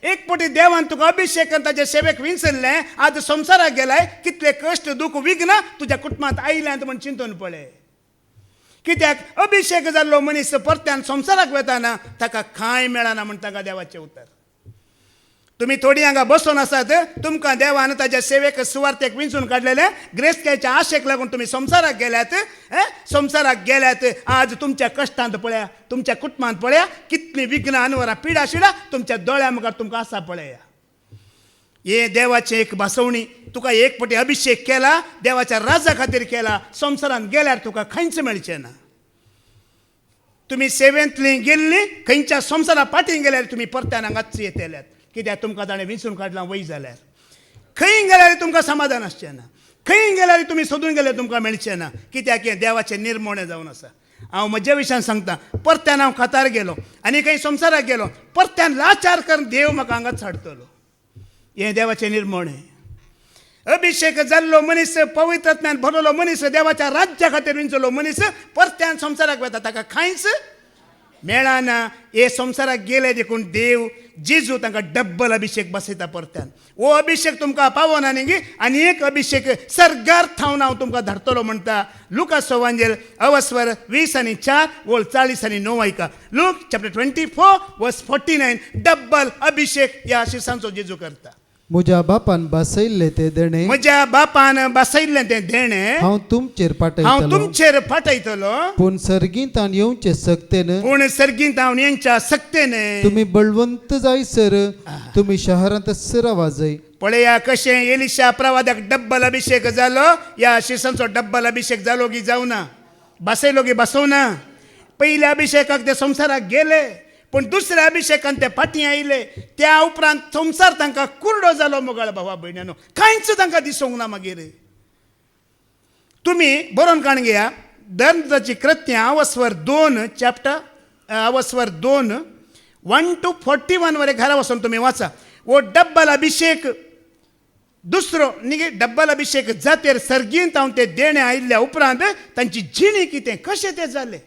एक पटी देवान तुका अभिषेक करून ताचे सेवेक विंचल्लें, आज संवसाराक गेलाय, कितले कश्ट दुख विघ्न तुज्या कुटुंबांत आयल्यांत म्हण चिंतून पळय. कित्याक अभिषेक जाल्लो मनीस परत्यान संवसाराक वेताना ताका कांय मेळना म्हण ताका देवाचें उतर. तुम्ही थोडी हांगा बसून आसात, तुमकां देवान ताच्या सेवेक सुवार्थेक विंचून काडलेले, ग्रेस्तकायेच्या आशेक लागून तुम्ही संवसाराक गेल्यात. आज तुमच्या कश्टांत पळया, तुमच्या कुटुंबांत पळया, कितली विघ्न अनवरां पिडा शिडा तुमच्या दोळ्या मुखार तुमकां आसा पळया. हे देवाचे एक भासवणी. तुका एक पटी अभिषेक केला, देवाच्या राजा खातीर केला, संवसारांत गेल्यार तुका खंयच मेळचें ना. तुम्ही सेवेंतली गेल्ली, खंयच्या संवसारा फाटीं गेल्यार तुम्ही परत्यान हांगाच येतल्यात. कित्याक तुमकां ताणें विंचून काडलां वय जाल्यार. खंय गेल्यार तुमकां समाधान आसचें ना, खंय गेल्यार तुमी सोदून गेल्यार तुमकां मेळचें ना. कित्याक हें देवाचें निर्मोणें जावन आसा. हांव म्हज्या विशयान सांगता, परत्यान हांव कातार गेलो आनी खंय संवसाराक गेलो, परत्यान लाचार करून देव म्हाका हांगाच हाडटलो. हें देवाचें निर्मोणें. अभिषेक जाल्लो मनीस, पवित्र आत्म्यान भरलेलो मनीस, देवाच्या राज्या खातीर विंचलो मनीस परत्यान संवसाराक वता, ताका कांयच मेळना. हे संवसाराक गेले देखून देव जेजू तांकां डब्बल अभिषेक बसयता परत्यान. हो अभिषेक तुमकां पावना न्ही, आनी एक अभिषेक सर्गार थावन हांव तुमकां धाडटलो म्हणटा. लुकास एवांजेल अवस्वर 20 आनी 4 वोळ 40 आनी 9 ऐका. लूक चॅप्टर 24 वर्स 49. डब्बल अभिषेक ह्या आशिसांचो जेजू करता. म्हज्या बापान बसयल्ले ते देणे, म्हज्या बापान बसयल्लें तें देणें हांव तुमचेर हांव तुमचेर फाटयतलो. पूण सर्गींत आनी येवचे सक्तेन पूण सर्गींत हांव येवच्या सक्तेन तुम्ही बळवंत जायसर तुम्ही शहरांत रावा जाय. पळया कशें एलिशा प्रवाद्याक डब्बल अभिषेक जालो, ह्या आशिसांचो डब्बल अभिषेक जालो की जावना, बसयलो की बसवना. पयल्या अभिषेकाक ते संवसाराक गेले, पण दुसऱ्या अभिषेकान ते फाटीं आयले. त्या उपरांत संवसार तांकां कुर्डो जालो. मोगाळ भावा भयण्यानो, कांयच तांकां दिसूंक ना. मागीर तुमी बरोवन काण घेया, धर्मदाची कृत्यां अवस्वर 2 चॅप्टर अवस्वर 2 1 to 41 वरे घरा वचून तुम्ही वाचा. वो डब्बल अभिषेक दुसरो न्ही, डब्बल अभिषेक जातेर सर्गींत हांव ते देणे आयिल्ल्या उपरांत तांची जिणी कितें कशें तें जालें.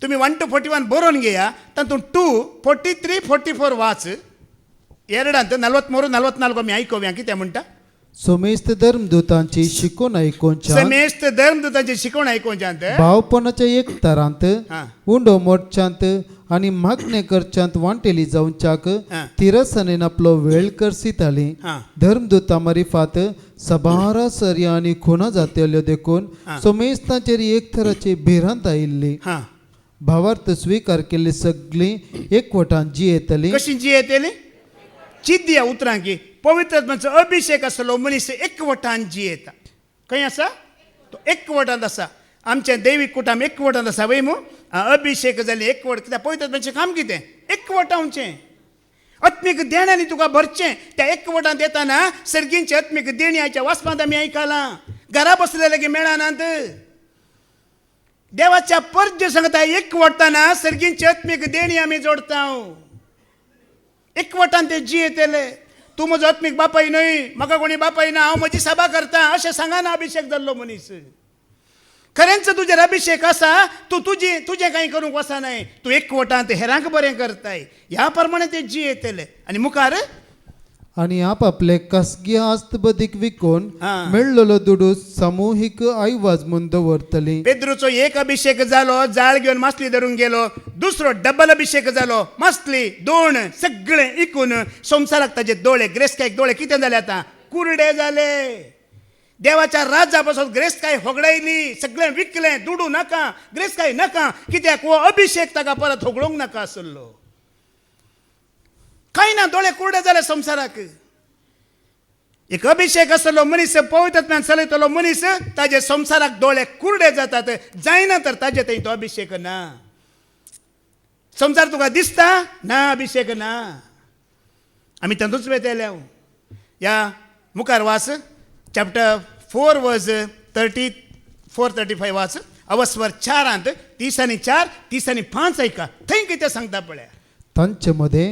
तुम्ही 1 to 41 बरोवन घेया. तातूंत 2 43 44 वाच. ಎರಡಂತ 43 44 मी ऐकूया कितें म्हणटा. सोमेस्त धर्मदूतांची शिकवण ऐकूनच्या समेस्त धर्मदूतांची शिकवण ऐकूनच्यात भावपणाच्या एक तरांत हां. उंडो मोडच्यांत आनी मागणे करच्यांत वांटेली जावच्याक हां. तिरसनेन आपलो वेळ करसिताली. हां. धर्मदूता मरिफात सबारा सर्या आनी खुणा जातल्यो देखून सोमेस्तांचेर एक तराची भिरांत आयिल्ली. हां. भावार्थ स्वीकार केल्ली सगळीं एकवटान जी येतली. कशी जी येतली चित दिया उतरां की पवित्र आत्म्याचो अभिषेक आसलो मनीस एकवटान जी येता. खंय आसा तो एकवटांत आसा. आमचें दैवीक कुटुंब एकवटांत आसा वय मू. अभिषेक जाले एकवट. कित्याक पवित्र आत्म्याचें काम कितें एकवटावचें. आत्मीक देण्यानी तुका भरचें. त्या एकवटांत येताना सर्गींची आत्मीक देणी आयच्या वाचपांत आमी आयकलां. घरा बसलेले की मेळनात. देवाच्या पर्ज सांगता एकवटताना सर्गींची आत्मीक देणी आमी जोडता. एकवटान ते जी येतले. तूं म्हजो आत्मीक बापाय न्हय, म्हाका कोणी बापाय ना, हांव म्हजी सभा करता अशें सांगाना अभिषेक जाल्लो मनीस. खरेंच तुजेर अभिषेक आसा, तूं तुजें कांय करूंक वचनाय. तूं एकवटांत हेरांक बरें करताय. ह्या प्रमाणे ते जी येतले आनी मुखार आणि आपापले खासगी आस्तबदीक विकून हां. मेळ्ळलो दुडू सामुहीक आयवाज म्हूण दवरतली. पेद्रूचो एक अभिषेक जालो, जाळ घेवन मासली धरून गेलो. दुसरो डबल अभिषेक जालो, मासली 2 सगळें इकून संवसाराक ताजे दोळे, ग्रेस्तकायेक दोळे कितें जाले आतां कुरडे जाले. देवाच्या राजा पासून ग्रेस्तकाय होगडायली. सगळें विकलें, दुडू नाका, ग्रेस्तकाय नाका. कित्याक हो अभिषेक ताका परत होगडोवंक नाका आसलो. कांय ना, दोळे कुरडे जाले संवसाराक. एक अभिषेक आसलो मनीस, पवित्र आत्म्यान चलयतलो मनीस, ताजे संवसाराक दोळे कुरडे जातात. जायना तर ताजे थंय तो अभिषेक ना. संवसार तुका दिसता ना, अभिषेक ना. आमी तातूंच वेतेले. ह्या मुखार वास चॅप्टर 4 वर्स 4:35 वाच अवस्वर 4 30 आणि 4 30 आणि 5 ऐका थंय कितें सांगता पळया तांचे मध्ये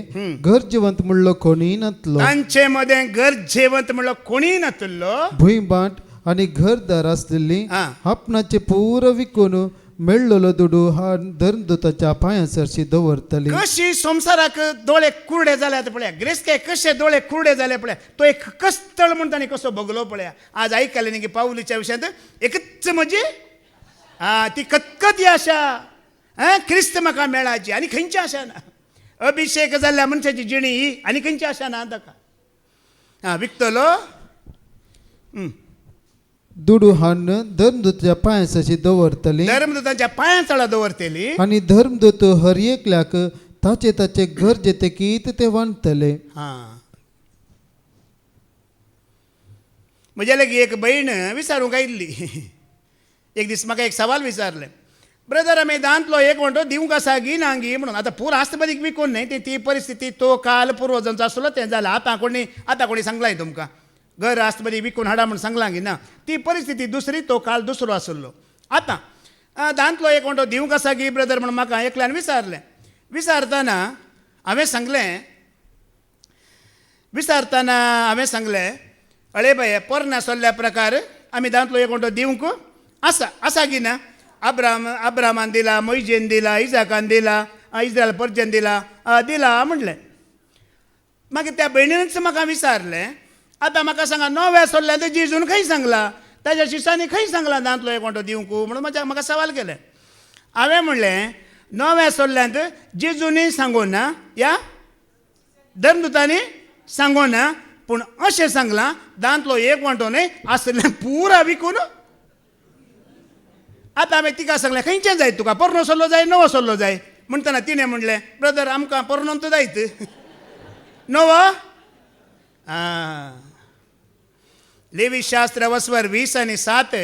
गरजेवंत म्हणलो कोणी नतलो तांचे मध्ये गरजेवंत म्हणलो कोणी नसलो भुईबाट आणि घरदार असलेली हा. आपणाचे पूर विकून मेळलेलो दुडू हा धर्मदूताच्या पांयासरशी दवरतली कशी संसाराक दोळे कुरडे जाल्यात पळया ग्रेस्के कशे दोळे कुरडे जाले पळया तो एक कस्तळ म्हणटा कसो बगलो पळया आज ऐकले न्ही की पाऊलीच्या विशयांत एकच म्हणजे ती कतकती आशा क्रिस्त म्हाका मेळाची आनी खंयची आशा ना अभिषेक जाल्ल्या मनशाची जिणी ही आनी खंयची आशा ना ताका विकतलो दुडू हान धर्मदूताच्या पांयासरशी दवरतली धर्मदूतांच्या पांया तळा दवरतेली आणि धर्मदूत हर एकल्याक ताचे ताचे गरजे ते कीत ते वांटतले म्हज्या लागीं एक भयण विचारूंक आयिल्ली एक दीस म्हाका एक सवाल विचारले ब्रदर आमी दांतलो एक म्हणटो दिवंक आसा गी ना गी म्हणून आतां पूर आस्तमदीक विकून न्ही ती परिस्थिती तो काल पुर्वजांचो आसलो तें जालें आतां कोणी सांगलाय तुमकां घर आस्तमदीक विकून हाडा म्हणून सांगलां गी ना ती परिस्थिती दुसरी तो काल दुसरो आसलो आतां दांतलो एक म्हणटो दिवंक आसा गी ब्रदर म्हणून म्हाका एकल्यान विचारताना हांवें सांगलें अळे बाये पोरना सोल्ल्या प्रकार आमी दांतलो एक म्हणटो दिवंक आसा गी ना अब्रामान दिला मोइजेन दिला इजाकान दिला इस्रायल पर्जन दिला म्हणलें मागीर त्या भयणीनच म्हाका विचारलें आतां म्हाका सांगा नव्या सोल्ल्यान जेजून खंय सांगला ताज्या शिश्यांनी खंय सांगला दांतलो एक म्हणटो दिवंक म्हणून म्हाका सवाल केलें हांवें म्हणलें नव्या सोल्ल्यांत जेजूनी सांगोना या धर्मदूतांनी सांगोना पूण अशें सांगलां दांतलो एक म्हणटो न्ही आसलें पुरा विकून आतां हांवें तिका सांगलें खंयचें जाय तुका पोरणो सोल्लो जाय नवो सोल्लो जाय म्हणटना तिणें म्हणलें ब्रदर आमकां पोरणोंत जायत नवो लेवी शास्त्र वस्वर 20 आणि 7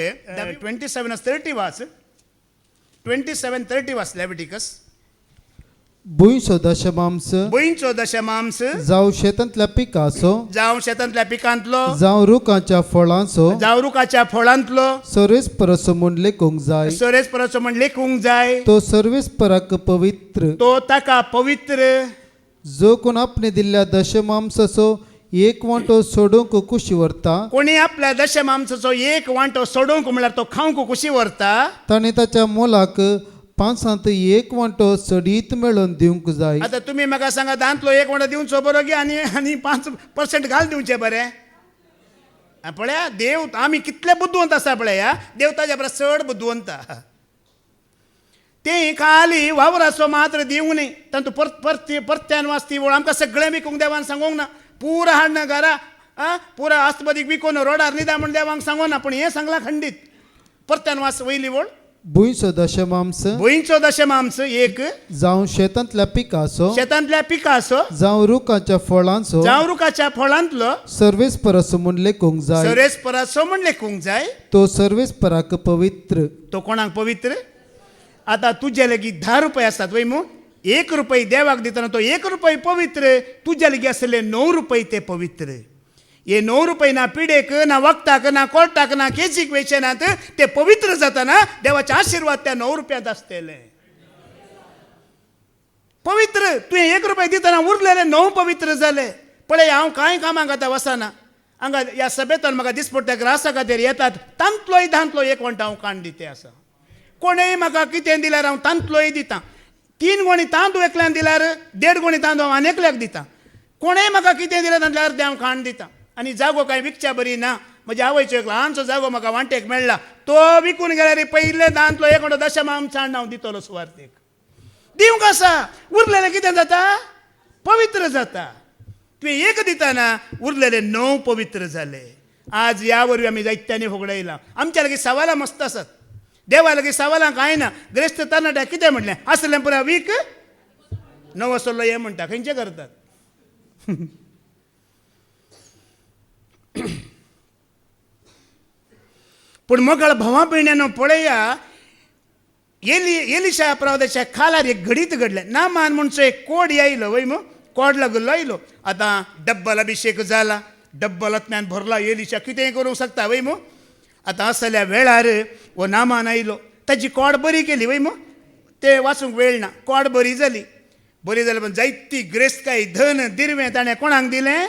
27:30 वाच 27:30 वाच लेविटिकस भुंयचो दशमांश जावं शेतांतल्या पिकाचो जावं शेतांतल्या पिकांतलो जावं रुखाच्या फळांतलो सर्वेस परसो म्हूण लेखूंक जाय सोरेस परसो म्हण लेखूंक जाय तो सर्वेस पराक पवित्र तो ताका पवित्र जो कोण आपणे दिल्ल्या दशमांशाचो एक वांटो सोडूंक कुशी व्हरता कोणी आपल्या दशमांशाचो एक वांटो सोडूंक म्हळ्यार तो खावंक कुशी व्हरता ताणें ताच्या मोलाक 5 एक वांटो सडीत मेळोवन दिवंक जाय आता तुम्ही म्हाका सांगा दांतलो एक वांटो दिवचो बरो गे आनी 5% घाल दिवचे बरें पळया देव आमी कितले बुद्धवंत आसा पळया देव ताज्या परस चड बुद्धवंत ते खाली वावराचो मात्र दिवंक न्ही तातूंत परत्यान वाचती वळ आमकां सगळें विकूंक देवान सांगूंक ना पुरा हाडना घरा पुरा आस्तमदीक विकून रोडार न्हिदा म्हण देवांक सांगूंक ना पूण हें सांगलां खंडीत परत्यान वाच वयली वळ भुंयचो दशमांश एक जावं शेतांतल्या पिकाचो जावं रुखाच्या फळांतलो सर्वेस परसो म्हूण लेखूंक जाय तो सर्वेस पराक पवित्र तो कोणाक पवित्र आता तुझ्या लागीं 10 रुपये आसतात वय मू 1 रुपये देवाक दितना तो 1 रुपये पवित्र तुझ्या लागीं आसले 9 रुपये ते पवित्र हे 9 रुपये ना पिडेक ना वखदाक ना कोर्टाक ना केसीक वेचनात ते पवित्र जाताना देवाचे आशीर्वाद त्या 9 रुपयांत आसतले पवित्र तुवें 1 रुपये दितना उरलेले 9 पवित्र जाले पळय हांव कांय कामाक आतां वचना हांगा ह्या सभेंतल्यान म्हाका दिसपट्ट्या ग्रासा खातीर येतात तांतलोय एक वंटा हांव काण दिते आसा कोणेय म्हाका कितें दिल्यार हांव तांतलोय दितां 3 गोणी तांदूळ एकल्यान दिल्यार 1.5 गोणी तांदूळ हांव आनी एकल्याक दितां कोणेय म्हाका कितें दिल्यार तांतल्यार अर्दें हांव खाण दितां आनी जागो कांय विकच्या बरी ना म्हज्या आवयचो एक ल्हानसो जागो म्हाका वांटेक मेळ्ळा तो विकून गेल्यार पयले दांतलो एक म्हणटो दशमांश हांव दितलो सुवार्थेक दिवंक आसा उरलेलें कितें जाता पवित्र जाता तुवें एक दितना उरलेले 9 पवित्र जाले आज ह्या वरवीं आमी जायत्यांनी फोगडयलां आमच्या लागीं सवालां मस्त आसात देवा लागीं सवालां कांय ना ग्रेस्त तरणाट्याक कितें म्हटलें आसलें पुरा वीक नवो सोल्लो हें म्हणटा खंयचें करतात पूण मोकळ भावा भयण्यानो पळया एलिशा प्रवादाच्या खालार एक घडीत घडलें नामान म्हणचो एक कोड येयलो वय मू कोड लागलो आयलो आतां डब्बल अभिषेक जाला डब्बल आत्म्यान भरला एलिशा कितेंय करूंक शकता वय मू आतां असल्या वेळार हो नामान आयलो, ताची कोड बरी केली वय मग ते वाचूंक वेळ ना, कोड बरी जाली पण जायती ग्रेस्तकाय धन दिरवें ताणें कोणाक दिलें?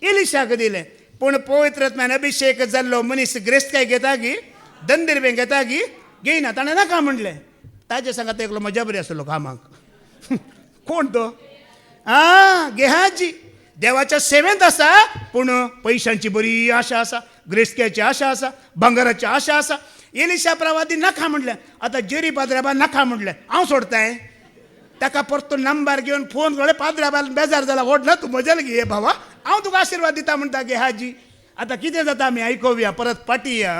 एलिशाक दिलें. पूण पवित्र आत्म्यान अभिशेक जाल्लो मनीस ग्रेस्तकाय घेता की धन दिरवें घेता की घेयना, ताणें नाका म्हणलें. ताजे सांगात एकलो मजा बरी आसलो कामाक. कोण तो? गेहाजी. देवाच्या सेवेंत आसा पूण पयशांची बरी आशा आसा, ग्रेस्तकायची आशा आसा, भांगराची आशा आसा. एलिशा प्रवादी नाका म्हणलें. आतां जेरी पाद्राबा नाका म्हणलें, हांव सोडताय. ताका परतो नंबर घेवन फोन केलो, पाद्राबा बेजार जाला, ओडला तूं मजाल घे भावा, हांव तुका आशिर्वाद दिता म्हणटा गेहाजी. आतां कितें जाता आमी आयकोवया, परत पाटया.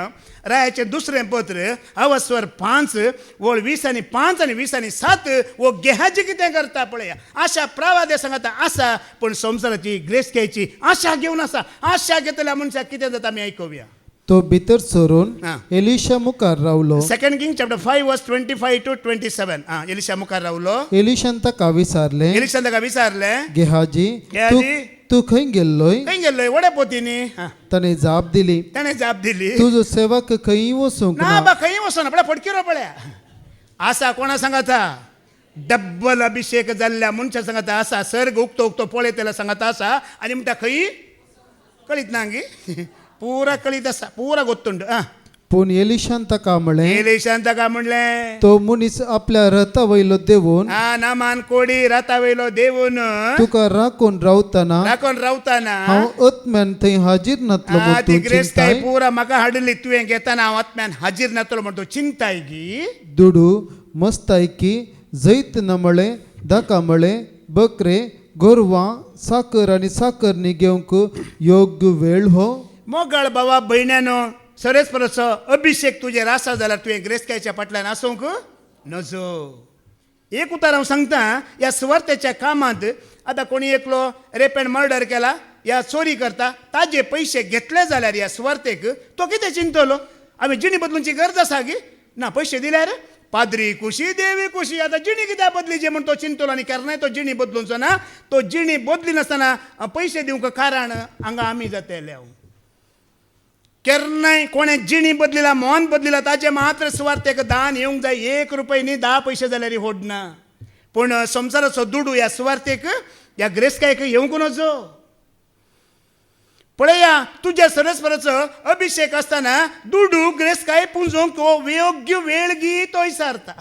रायाचें दुसरें पत्र अवस्वर 5 वळ 20:5 आनी 20:7 वो गेहाजी कितें करता पळया. आशा प्रवादे सांगता आसा पूण संवसाराची ग्रेस्तकायची आशा घेवन आसा. आशा घेतल्या मनशाक कितें जाता आमी आयकोवया. तो भितर सरून एलिशा मुखार रावलो. 2 Kings chapter 5 verse 25 to 27. Elisha मुखार रावलो. एलिशान ताका विचारले, एलिशान ताका विचारलें, गेहाजी गेहाजी, तू खंय गेल्लोय? खंय गेल्लोय? वडे पोतीनी. ताणे जाप दिली, ताणें जाप दिली, तुजो सेवक खंय वचूंक ना ना. बा खंय वचना, पळय फटकिरो पळया. आसा कोणा सांगाता? डब्बल अभिषेक जाल्ल्या मनशा सांगाता आसा. सर्ग उगतो उगतो पळयतल्या सांगाता आसा आनी म्हणटा खंय कळीत ना गी. पुरा कळीत आसा, पुरा गोत्तुंड. पूण एलिशान ताका म्हणलें, एलिशान ताका म्हणलें, तो मनीस आपल्या रथा वयलो देवून नामान कोडी राता वयलो देवून तुका राखून रावतना राखून रावताना हांव आत्म्यान थंय हाजीर नातलो म्हूण ती तूं ग्रेस्तकाय चिंताय. पुरा म्हाका हाडली, तुवें घेताना हांव आत्म्यान हाजीर नातलो म्हण तूं चिंताय गी. दुडू मस्तायकी जैत नमळे दाकामळे बकरे गोरवां साकर आनी साकरनी घेवंक योग्य वेळ हो. मोगळ बाबा भयण्यानो, सरेस परसो अभिषेक तुजेर आसा जाल्यार तुवें ग्रेस्तकायच्या फाटल्यान आसूंक नजो. एक उतार हांव सांगता, ह्या सुवार्थेच्या कामांत आतां कोणी एकलो रेप एंड मर्डर केला या चोरी करता, ताजे पयशे घेतले जाल्यार ह्या सुवार्थेक तो कितें चिंतलो? आमी जिणी बदलूंची गरज आसा गी ना? पयशे दिल्यार पाद्री खुशी देवी खुशी. आतां जिणी कित्याक बदलीचे म्हण तो चिंतलो आनी केन्नाय तो जिणी बदलूंचो ना. तो जिणी बदली नासतना पयशे दिवंक कारण हांगा आमी जातले. केन्नाय कोणें जिणी बदलिला, मोन बदलिला, ताचे मात्र सुवार्थेक दान येवंक जाय. 1 रुपया न्ही 10 पयशे जाल्यार होडना. पूण संवसाराचो दुडू ह्या सुवार्थेक ह्या ग्रेस्तकायक येवंक नजो. पळया, तुज्या सरस्वराचो अभिषेक आसतना दुडू ग्रेस्तकाय पुंजोवंक योग्य वेळ गी तो विचारता.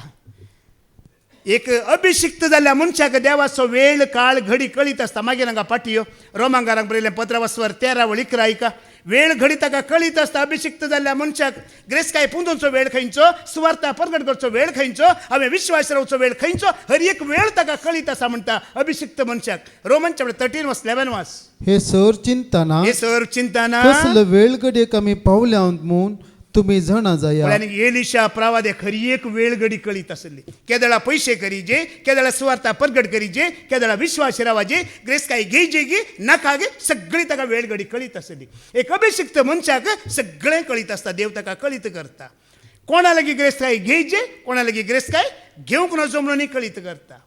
एक अभिषिक्त जाल्ल्या मनशाक देवाचो वेळ काळ घडी कळीत आसता. मागीर हांगा पाटयो रोमांकारांक बरयलें पत्र अवस्वर 13 वळ 11 ऐका. वेळ घडी ताका कळीत आसता. अभिषिक्त जाल्ल्या मनशाक ग्रेस्तकाय पुंजोवचो वेळ खंयचो, सुवार्ता प्रगट करचो वेळ खंयचो, हांवें विश्वास रावचो वेळ खंयचो, हर एक वेळ ताका कळीत आसा म्हणटा अभिषिक्त मनशाक. रोमन चॅप्टर 13 वर्स 11 वास. हे सर चिंताना हे सर चिंताना कसलो वेळ घडयेक आमी पावल्या म्हूण तुमी जाणा जाया. एलिशा प्रवादे खरी एक वेळ घडी कळीत आसली. केदळा पयशे करीजे, केदळा सुवार्ता प्रगट करीजे, केदळा विश्वास रावाजे, ग्रेस्तकाय घेयजे गी नाका गे, सगळी ताका वेळ घडी कळीत आसली. एक अभिषिक्त मनशाक सगळें कळीत आसता. देव ताका कळीत करता. कोणा लागीं ग्रेस्तकाय घेयजे, कोणा लागीं ग्रेस्तकाय घेवंक नजो म्हणून कळीत करता.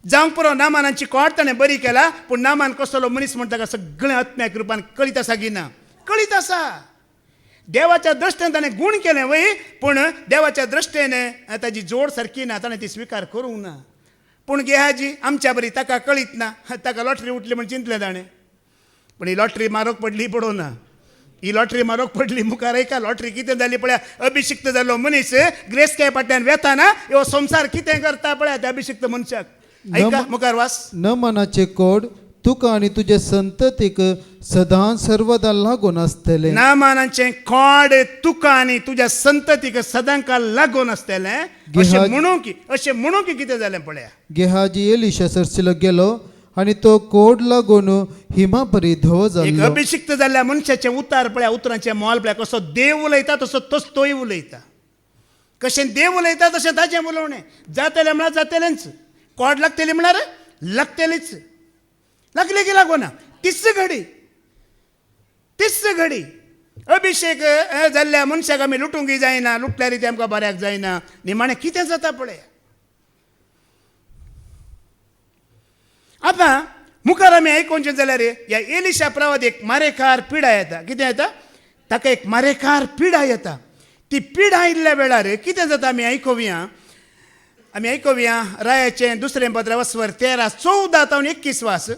जावंक पुरो नामानाची कोर्ट ताणें बरी केला, पूण नामान कसलो मनीस म्हण ताका सगळें आत्म्याक रुपान कळीत आसा गी ना? कळीत आसा. देवाच्या दृश्टेन ताणें गुण केलें वय, पूण देवाच्या दृश्टेन ताची जोड सारकी ना, ताणें ती स्विकार करूंक ना. पूण गेहाजी आमच्या बरी ताका कळीत ना. ताका लॉटरी उठली म्हण चिंतलें ताणें, पूण ही लॉटरी मारोक पडली पडोवना. ही लॉटरी मारोक पडली. मुखार ऐका लॉटरी कितें जाली पळया. अभिषिक्त जाल्लो मनीस ग्रेस्तकाय फाटल्यान वेताना ह्यो संवसार कितें करता पळया त्या अभिषिक्त मनशाक. ऐका मुखार वास. न मनाचे कोड तुका आनी तुजे संततीक सदां सर्वदा लागून आसतले. नामानाचें कोड तुका आनी तुज्या संततीक सदांकाल लागून आसतलें. अशें म्हणून की कितें जालें पळया. गेहाजी एलिशा सरसिलो गेलो आनी तो कोड लागून हिमा परी धवो एक जाल्लो. अभिषिक्त जाल्ल्या मनशाचें उतार पळया, उतरांचें मोल पळया. कसो देव उलयता तसो तोय उलयता. कशें देव उलयता तशें ताचें उलोवणें. जातलें म्हळ्यार जातलेंच. कोड लागतली म्हळ्यार लागतलीच. लागले की लागोना. तिसरी घडी अभिषेक जाल्ल्या मनशाक आमी लुटूंक जायना. लुटल्यार ती आमकां बऱ्याक जायना. निमाणें कितें जाता पळय. आतां मुखार आमी आयकोवचें जाल्यार ह्या एलिशा प्रवादीक मारेकार पिडा येता. कितें येता? ताका एक मारेकार पिडा येता. ती पिडा आयिल्ल्या वेळार कितें जाता आमी आयकोवया रायाचें दुसरें पत्र वस्वर 13:14-21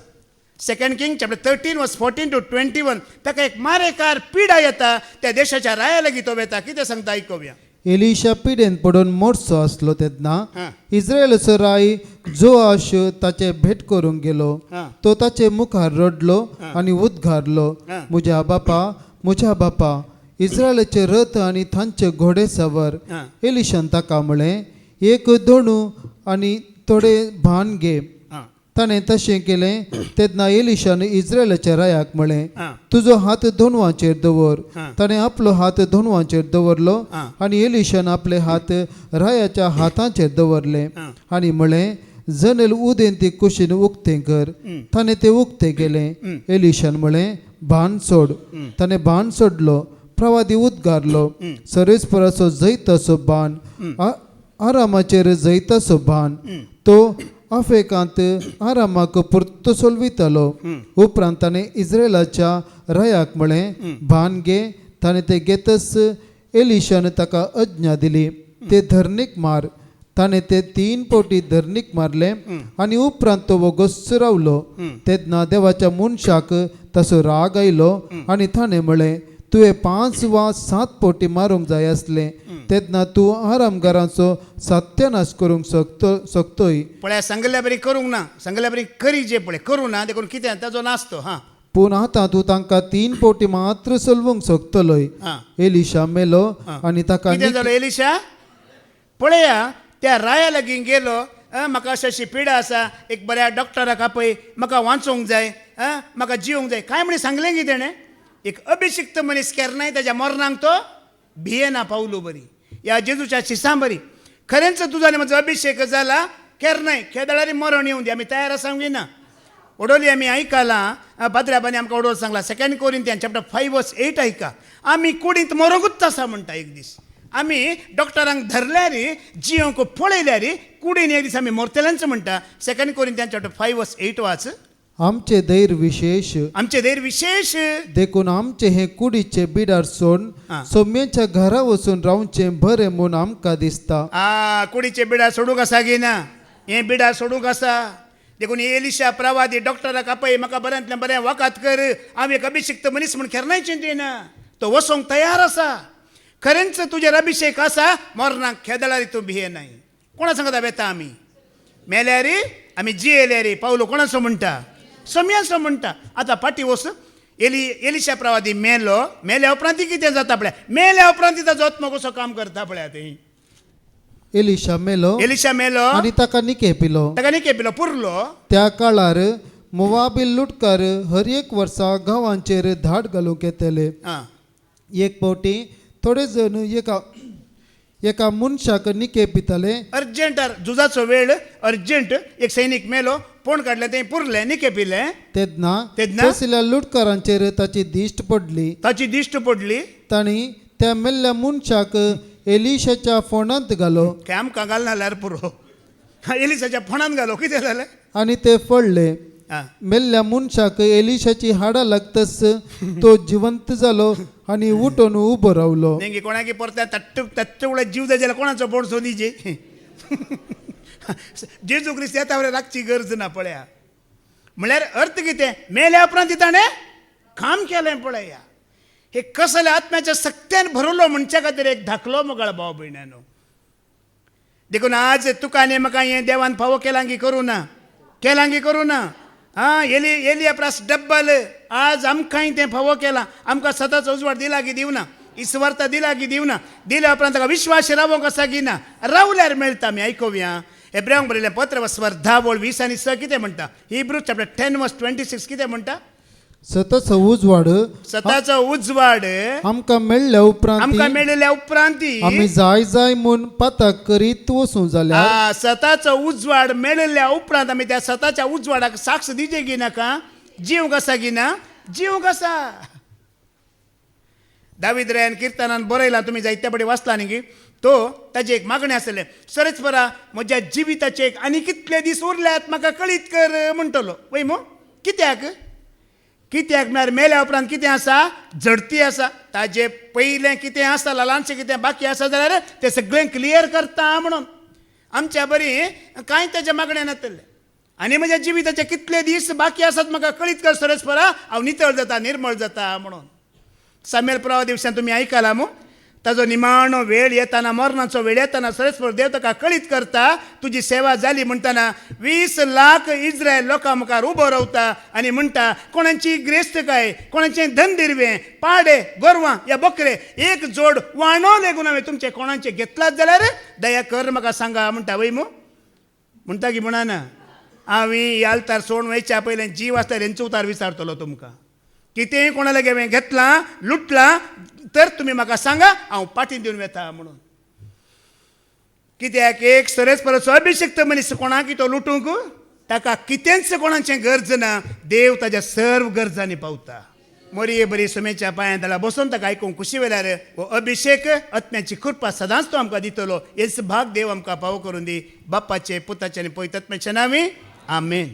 सेकंड किंग चॅप्टर 13:14-21 ताका एक मारेकार पिडा येता. त्या देशाच्या राया लागीं तो वेता. कितें सांगता आयकोवया. एलिशा पिडेन पडून मोडसो असलो तेन्ना हां. इस्रायलाचो राय जोआश ताचे भेट करूंक गेलो. हां. तो ताचे मुखार रडलो आनी उद्गारलो, हां. म्हज्या बापा इस्रायलाचे रथ आनी तांचे घोडे सवर. हां. एलिशान ताका म्हळें, एक दोणू आनी थोडे भान घे. हां. ताणें तशें केलें. तेन्ना एलिशान इस्रायलाच्या रायाक म्हळें, हां. तुजो हात दोनवांचेर दवर. हां. ताणें आपलो हात दोनवांचेर दवरलो हां. आनी एलिशान आपले हात रायाच्या हातांचेर दवरले हां. आनी म्हळें, जनेल उदेन ती कुशीन उक्तें कर. ताणें ते उक्तें केलें. एलिशान म्हळें, भान सोड. ताणें भान सोडलो. प्रवादी उद्गारलो, सरेस्पराचो जैताचो बाण, आरामाचेर जैताचो बाण. तो अफेकांत आरामाक पुर्तो सोलवितलो. उपरांत ताणें इस्रायलाच्या रायाक म्हळें, भान घे. ताणें ते घेतस एलिशान ताका आज्ञा दिली, ते धरणीक मार. ताणें ते 3 फावटी धरणीक मारले आनी उपरांत तो वगोस रावलो. तेन्ना देवाच्या मनशाक ताचो राग आयलो आनी ताणें म्हळें, तुवें 5 वा 7 फावटी मारूंक जाय आसलें. तेन्ना तूं आरामगारांचो सत्यानाश करूंक शकतोय. पळय सांगल्या बरी करूंक ना. सांगल्या बरी करी जे पळय करूं ना देखून कितें ताजो नासतो. हां. पूण आतां तूं तांकां 3 फावटी मात्र सोलवूंक शकतलोय. हां. एलिशा मेलो आनी ताका कितें जालो एलिशा. पळया त्या राया लागीं गेलो. म्हाका अशी पिडा आसा. एक बऱ्या डॉक्टराक आपय. म्हाका वाचूंक जाय. म्हाका जिवंक जाय. काय म्हणे सांगलें की तेणें. एक अभिशिक्त मनीस केन्नाय ताच्या मरणाक तो भियेना. पावलो बरी ह्या जेजूच्या शिसां बरी. खरेंच तुजो आनी म्हजो अभिशेक जाला. केन्नाय केदळारी मरण येवं दी. आमी तयार आसांक ना. ओडोली आमी आयकलां. पाद्र्याबानी आमकां ओडोल सांगला. 2 कोरिंथियन चॅप्टर 5:8 आयका. आमी कुडींत मरोंकूच आसा म्हणटा. एक दीस आमी डॉक्टरांक धरल्यार जियोंक पळयल्यार कुडीन एक दीस आमी मरतलेंच म्हणटा. 2 कोरिंथियन चॅप्टर 5:8 वाच. आमचे धैर्य विशेष देखून आमचे हे कुडीचे बिडार सोडून सोम्याच्या घरा वचून रावचे बरे म्हूण आमकां दिसता. कुडीचे बिडार सोडूंक आसा गी ना. हे बिडार सोडूंक आसा देखून एलिशा प्रवादी डॉक्टराक आपय. म्हाका बऱ्यांतल्यान बरें वखद कर. हांव एक अभिशिक्त मनीस म्हूण केन्नाय चिंतिना. तो वचोंक तयार आसा. खरेंच तुजेर अभिशेक आसा. मरणाक खेदळारी तूं भियेनाय. कोणा सांगता बेता आमी. मेल्यार आमी जियेल्यार पावलो कोणाचो म्हणटा. सोम्याचो म्हणटा. आतां फाटी वच. एलिशा प्रवादी मेलो. मेल्या उपरांत कितें जाता पळय. मेल्या उपरांत ताजो आत्मा कसो काम करता पळय. थंय एलिशा मेलो आनी ताका निकेपिलो पुरलो. त्या काळार मोवाबी लुटकार हर एक वर्सा गांवांचेर धाड घालूंक येतले. एक फावटी थोडे जण एका मनशाक निकेपिताले. अर्जंट झुजाचो वेळ. अर्जंट एक सैनीक मेलो. पोण काडलें तें पुरलें निकेपिलें. तेन्ना तसल्या लुटकारांचेर ताची दिश्ट पडली. तांणी त्या मेल्ल्या मनशाक एलिशाच्या फोंडांत घालो. आमकां घालना जाल्यार पुरो. एलिशाच्या फोंडांत घालो. कितें जालें. आनी ते पडले. मेल्ल्या मनशाक एलिशाची हाडां लागतस तो जिवंत जालो आनी उठून उबो रावलो. नेंगी कोणाकी परत्या तट्टे उडे जीव जाय जाल्यार कोणाचो बोड सोदीचे. जेजू क्रिस्त येता बरें राखची गरज ना. पळया म्हळ्यार अर्थ कितें. मेल्या उपरांत ताणें काम केलें. पळया हे कसले आत्म्याच्या सक्त्यान भरलो म्हणच्या खातीर एक धाकलो मोगाळ भाव भयणानो. देखून आज तुका आनी म्हाका हें देवान फावो केलांगी करूं ना. एलिया प्रास डब्बल. आज आमकांय तें फावो केलां. आमकां सताचो उजवाड दिला की दिवना. इस्वार्थ दिला की दिवना. दिल्या उपरांत ताका विश्वास रावोंक आसा की ना. रावल्यार मेळटा. आमी आयकोवया. हेब्रेयांक बरयलें पत्र वस्वर 10:20-6 कितें म्हणटा. हिब्रू चॅप्टर 10:26 कितें म्हणटा. सताचो उजवाड आमकां मेळ्ळ्या उपरांत आमी जाय म्हूण पाताक करीत वचूं जाल्यार. सताचो उजवाड मेळिल्ल्या उपरांत आमी त्या सताच्या उजवाडाक साक्ष दिजे गी नाका. जीवंक आसा गी ना. जीवंक आसा. दावीद रायान किर्तनान बरयलां. तुमी जायत्या बडी वाचला न्ही. तो ताजे एक मागणी आसलें. सरस्परा म्हज्या जिविताचे एक आनी कितले दीस उरल्यात म्हाका कळीत कर म्हणटलो. वय मो कित्याक. कित्याक म्हळ्यार मेल्या उपरांत कितें आसा झडती आसा ताजे पयलें कितें आसा ल्हानशें कितें बाकी आसा जाल्यार तें सगळें क्लियर करता म्हणून आमच्या बरी कांय ताच्या मागण्या नातलें आनी म्हज्या जिविताचे कितले दीस बाकी आसात म्हाका कळीत कर सरस्परा हांव नितळ जाता निर्मळ जाता म्हणून सामेल परवा दिवसां तुमी आयकलां मू ताजो निमाणो वेळ येताना मरणाचो वेळ येताना सरस्पर देव ताका कळीत करता तुजी सेवा जाली म्हणटाना 20 लाख इस्रायल लोकां मुखार उबो रावता आनी म्हणटा कोणाची ग्रेस्त काय कोणाचें धनदिरवें पाडे गोरवां या बकरे एक जोड वाणो लेगून हांवें तुमचे कोणाचे घेतलात जाल्यार दया कर म्हाका सांगा म्हणटा वय मू म्हणटा की म्हणाना हांवें याल्तार सोडून वयच्या पयलें जीव आसल्यार हेंचो उतार विचारतलो तुमकां कितेंय कोणाला हांवें घेतलां लुटलां तर तुमी म्हाका सांगा हांव पाटीन दिवन वेता म्हणून कित्याक एक सरस्पराचो अभिषेक्त मनीस कोणाक तो लुटूंक ताका कितेंच कोणाचें गरज ना देव ताज्या सर्व गरजांनी पावता मोरये बरी सुमेच्या पांयां ताला बसून ताका आयकूंक खुशी वेल्यार हो अभिषेक आत्म्याची कृपा सदांच तो आमकां दितलो हेच भाग देव आमकां पावो करून दी बाप्पाचे पुताचे आनी पवित्र आत्म्याचे नांवी आमेन.